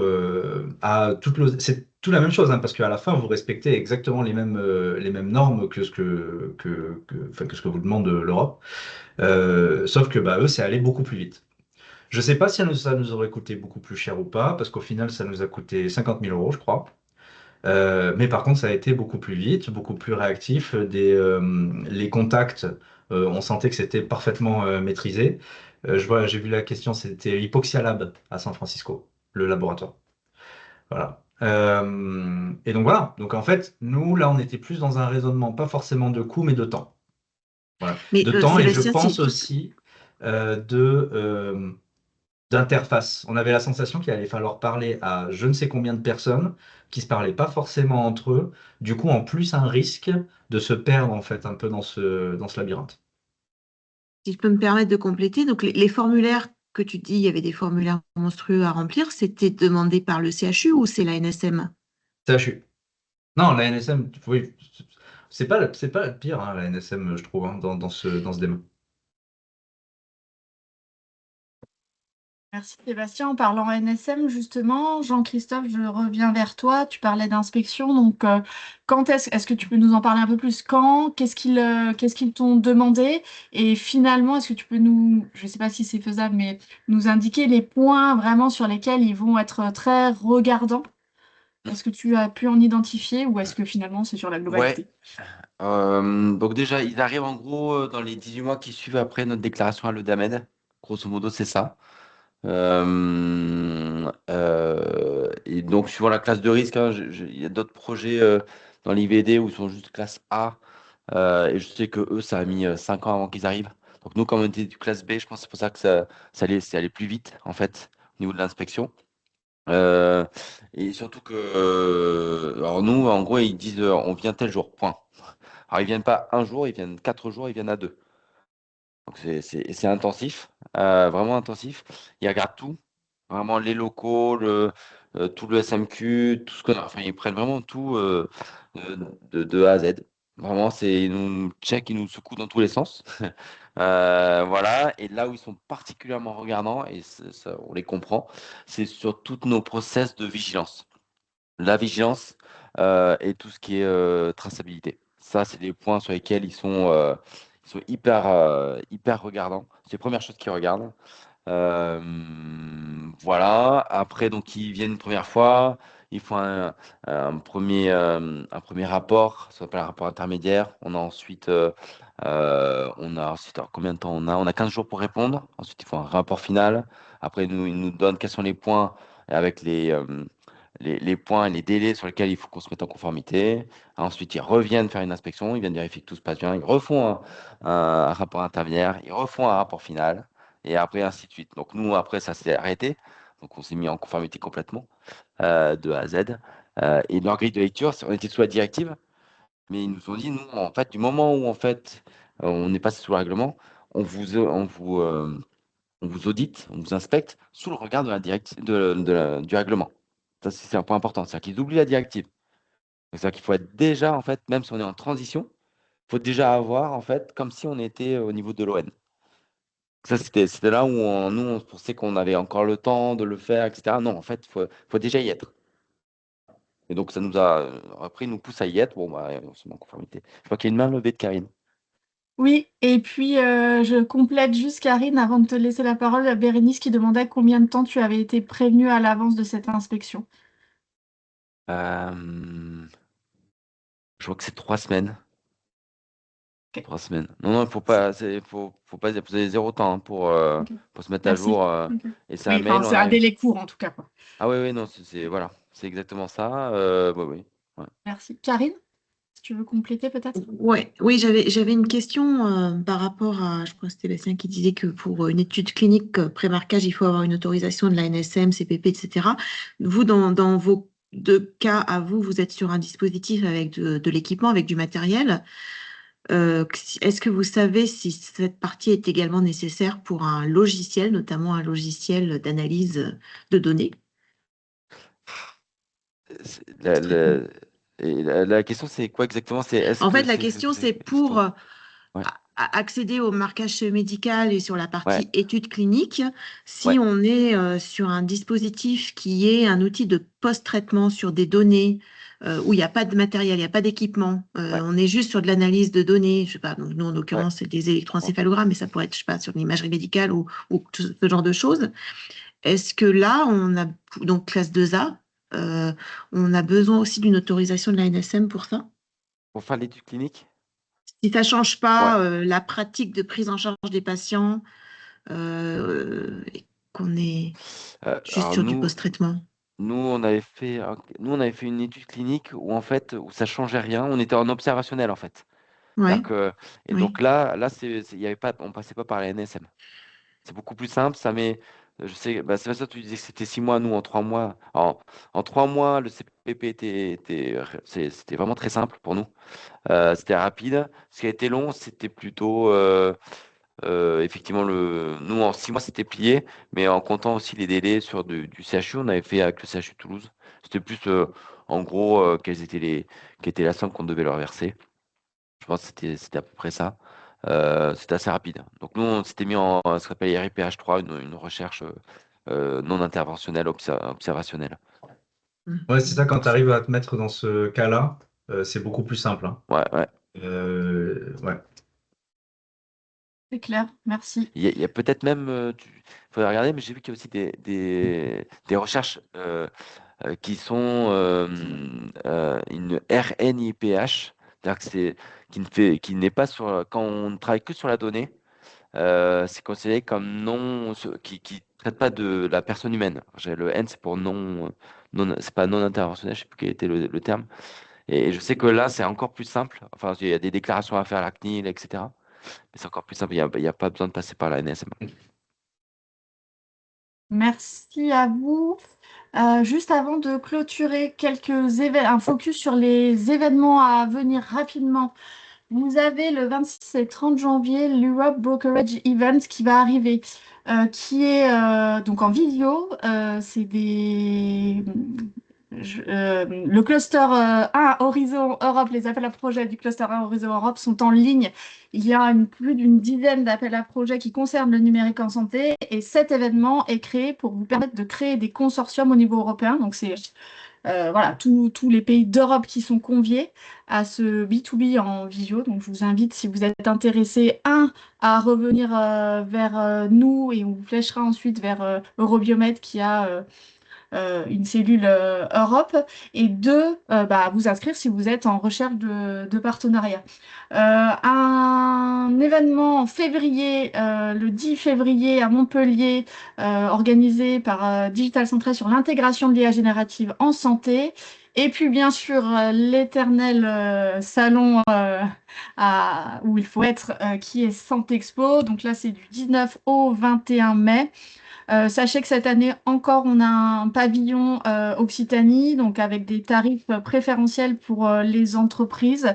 c'est tout la même chose, hein, parce qu'à la fin, vous respectez exactement les mêmes normes que enfin, que ce que vous demande l'Europe, sauf que bah, eux, c'est allé beaucoup plus vite. Je ne sais pas si ça nous aurait coûté beaucoup plus cher ou pas, parce qu'au final, ça nous a coûté 50 000 euros, je crois. Mais par contre, ça a été beaucoup plus vite, beaucoup plus réactif. Les contacts, on sentait que c'était parfaitement maîtrisé. J'ai vu la question, c'était Hypoxia Lab à San Francisco, le laboratoire. Voilà. Et donc voilà. Donc en fait, nous, là, on était plus dans un raisonnement, pas forcément de coût, mais de temps. Voilà. Mais De temps, et je Sébastien, pense aussi d'interface. On avait la sensation qu'il allait falloir parler à je ne sais combien de personnes qui se parlaient pas forcément entre eux. Du coup, en plus, un risque de se perdre en fait un peu dans ce labyrinthe. si je peux me permettre de compléter, donc les formulaires que tu dis, il y avait des formulaires monstrueux à remplir, c'était demandé par le CHU ou c'est la NSM? CHU. Non, la NSM, oui, c'est pas le pire, hein, la NSM, je trouve, hein, dans ce débat. Merci Sébastien. En parlant NSM, justement, Jean-Christophe, je reviens vers toi. Tu parlais d'inspection. Donc, quand est-ce que tu peux nous en parler un peu plus? Quand? Qu'est-ce qu'ils t'ont demandé? Et finalement, est-ce que tu peux nous, je ne sais pas si c'est faisable, mais nous indiquer les points vraiment sur lesquels ils vont être très regardants? Est-ce que tu as pu en identifier ou est-ce que finalement c'est sur la Ouais. globalité? Donc déjà, ils arrivent en gros dans les 18 mois qui suivent après notre déclaration à l'EUDAMED. Grosso modo, c'est ça. Et donc, suivant la classe de risque, hein, il y a d'autres projets dans l'IVD où ils sont juste classe A. Et je sais que eux, ça a mis 5 ans avant qu'ils arrivent. Donc nous, comme on était du classe B, je pense que c'est pour ça que c'est allé plus vite, en fait, au niveau de l'inspection. Euh, et surtout que, alors nous, en gros, ils disent on vient tel jour, point. Alors ils viennent pas un jour, ils viennent 4 jours, ils viennent à 2. Donc c'est intensif, vraiment intensif. Ils regardent tout, vraiment les locaux, tout le SMQ, tout ce qu'on a. Enfin, ils prennent vraiment tout de A à Z. Vraiment, ils nous check, ils nous secouent dans tous les sens. Voilà. Et là où ils sont particulièrement regardants, et ça, on les comprend, c'est sur toutes nos process de vigilance. La vigilance et tout ce qui est traçabilité. Ça, c'est des points sur lesquels ils sont hyper regardants. C'est les premières choses qu'ils regardent. Euh, voilà. Après, donc, ils viennent une première fois. Ils font un premier rapport, ça s'appelle un rapport intermédiaire. On a ensuite, alors, combien de temps on a? On a 15 jours pour répondre. Ensuite, ils font un rapport final. Après, ils nous donnent quels sont les points avec les points et les délais sur lesquels il faut qu'on se mette en conformité. Ensuite, ils reviennent faire une inspection, ils viennent vérifier que tout se passe bien, ils refont un rapport intermédiaire, ils refont un rapport final, et après, ainsi de suite. Donc nous, après, ça s'est arrêté. Donc on s'est mis en conformité complètement de A à Z. Et leur grille de lecture, on était sous la directive, mais ils nous ont dit, nous, en fait, du moment où en fait on est passé sous le règlement, on vous audite, on vous inspecte sous le regard de la du règlement. Ça, c'est un point important. C'est-à-dire qu'ils oublient la directive. C'est-à-dire qu'il faut être déjà, en fait, même si on est en transition, il faut déjà avoir, en fait, comme si on était au niveau de l'ON. Ça, c'était là où nous, on pensait qu'on avait encore le temps de le faire, etc. Non, en fait, faut déjà y être. Et donc, ça nous a, après, ils nous pousse à y être. Bon, bah, on se met en conformité. Je crois qu'il y a une main levée de Karine. Oui, et puis je complète juste Karine avant de te laisser la parole à Bérénice qui demandait combien de temps tu avais été prévenue à l'avance de cette inspection. Je crois que c'est 3 semaines. Ok. 3 semaines. Non, non, faut pas poser 0 temps hein, Ok. pour se mettre à Merci. jour. Ok. Et c'est un Oui, mail, enfin, on c'est un arrive. délai court en tout cas, quoi. Ah oui, oui, non, voilà, c'est exactement ça. Oui, oui. Ouais. Merci. Karine, si tu veux compléter peut-être? Ouais, oui, j'avais une question par rapport à, je crois que c'était Bastien qui disait que pour une étude clinique pré-marquage, il faut avoir une autorisation de la NSM, CPP, etc. Vous, dans vos deux cas, à vous, vous êtes sur un dispositif avec de l'équipement, avec du matériel. Est-ce que vous savez si cette partie est également nécessaire pour un logiciel, notamment un logiciel d'analyse de données? C'est- de La, traitement. la- la question, c'est quoi exactement? C'est est-ce En fait, que la question, c'est est-ce pour qu'on- Ouais, accéder au marquage médical et sur la ouais, partie études cliniques, si ouais, on est sur un dispositif qui est un outil de post-traitement sur des données où il n'y a pas de matériel, il n'y a pas d'équipement, ouais, on est juste sur de l'analyse de données, je sais pas, donc nous en ouais. l'occurrence c'est des Bon. électroencéphalogrammes, mais ça pourrait être, je sais pas, sur l'imagerie médicale ou tout ce genre de choses. Est-ce que là, on a, donc classe 2A, euh, on a besoin aussi d'une autorisation de la NSM pour ça? Pour faire l'étude clinique? Si ça ne change Ouais. pas la pratique de prise en charge des patients et qu'on est juste Alors sur du nous, post-traitement. nous, on avait fait une étude clinique où en fait, où ça changeait rien. On était en observationnel en fait. C'est-à-dire Ouais, que, et oui. donc là, il y avait pas, on passait pas par la NSM. C'est beaucoup plus simple. Ça met, je sais, bah, c'est ça, tu disais que c'était 6 mois, nous en 3 mois. En 3 mois, le CPP c'était vraiment très simple pour nous. C'était rapide. Ce qui a été long, c'était plutôt effectivement nous en 6 mois c'était plié, mais en comptant aussi les délais sur du CHU, on avait fait avec le CHU de Toulouse. C'était plus en gros quelle était la somme qu'on devait leur verser. Je pense que c'était à peu près ça. C'était assez rapide. Donc nous, on s'était mis en ce qu'on appelle IRIPH3, une recherche non interventionnelle, observationnelle. Ouais, c'est ça, quand tu arrives à te mettre dans ce cas-là, c'est beaucoup plus simple, hein. Ouais, ouais. Ouais. C'est clair, merci. Il y a peut-être même, faudrait regarder, mais j'ai vu qu'il y a aussi des recherches qui sont une RNIPH, c'est-à-dire que qui n'est pas quand on ne travaille que sur la donnée, c'est considéré comme qui traite pas de la personne humaine. Le N, c'est pour c'est pas non interventionnel, je sais plus quel était le terme. Et je sais que là, c'est encore plus simple. Enfin, il y a des déclarations à faire à la CNIL, etc. Mais c'est encore plus simple. Il y a pas besoin de passer par la NSM. Merci à vous. Juste avant de clôturer un focus sur les événements à venir rapidement. Vous avez le 26 et 30 janvier l'Europe Brokerage Event qui va arriver, qui est donc en vidéo. C'est le cluster 1 Horizon Europe, les appels à projets du cluster 1 Horizon Europe sont en ligne. Il y a plus d'une dizaine d'appels à projets qui concernent le numérique en santé et cet événement est créé pour vous permettre de créer des consortiums au niveau européen. Donc, c'est voilà, tous les pays d'Europe qui sont conviés à ce B2B en visio. Donc, je vous invite, si vous êtes intéressé, à revenir vers nous et on vous fléchera ensuite vers Eurobiomed qui a une cellule Europe, et deux, vous inscrire si vous êtes en recherche de partenariat. Un événement en février, le 10 février à Montpellier, organisé par Digital Central sur l'intégration de l'IA générative en santé. Et puis, bien sûr, l'éternel salon où il faut être, qui est Santexpo. Donc là, c'est du 19 au 21 mai. Sachez que cette année encore, on a un pavillon Occitanie, donc avec des tarifs préférentiels pour les entreprises.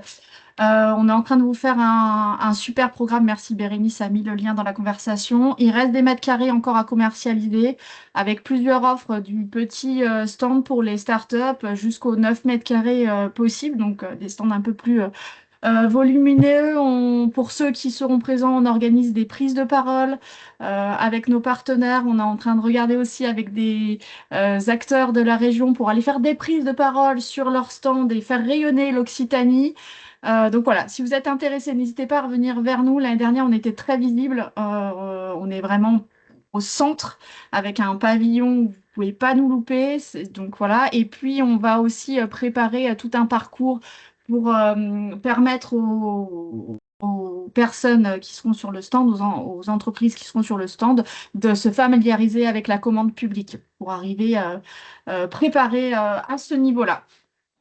On est en train de vous faire un super programme. Merci Bérénice, a mis le lien dans la conversation. Il reste des mètres carrés encore à commercialiser avec plusieurs offres du petit stand pour les startups jusqu'aux 9 mètres carrés possibles, donc des stands un peu plus volumineux. Pour ceux qui seront présents, on organise des prises de parole avec nos partenaires. On est en train de regarder aussi avec des acteurs de la région pour aller faire des prises de parole sur leur stand et faire rayonner l'Occitanie. Donc voilà, si vous êtes intéressé, n'hésitez pas à revenir vers nous. L'année dernière, on était très visible. On est vraiment au centre avec un pavillon où vous ne pouvez pas nous louper. Donc voilà. Et puis, on va aussi préparer tout un parcours pour permettre aux personnes qui seront sur le stand, aux entreprises qui seront sur le stand, de se familiariser avec la commande publique pour arriver préparés à ce niveau-là.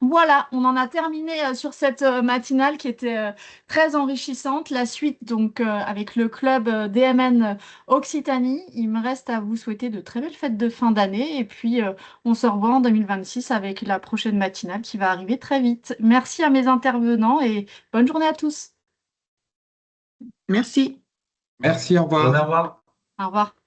Voilà, on en a terminé sur cette matinale qui était très enrichissante. La suite, donc, avec le club DMN Occitanie. Il me reste à vous souhaiter de très belles fêtes de fin d'année. Et puis, on se revoit en 2026 avec la prochaine matinale qui va arriver très vite. Merci à mes intervenants et bonne journée à tous. Merci. Merci, au revoir. Au revoir. Au revoir.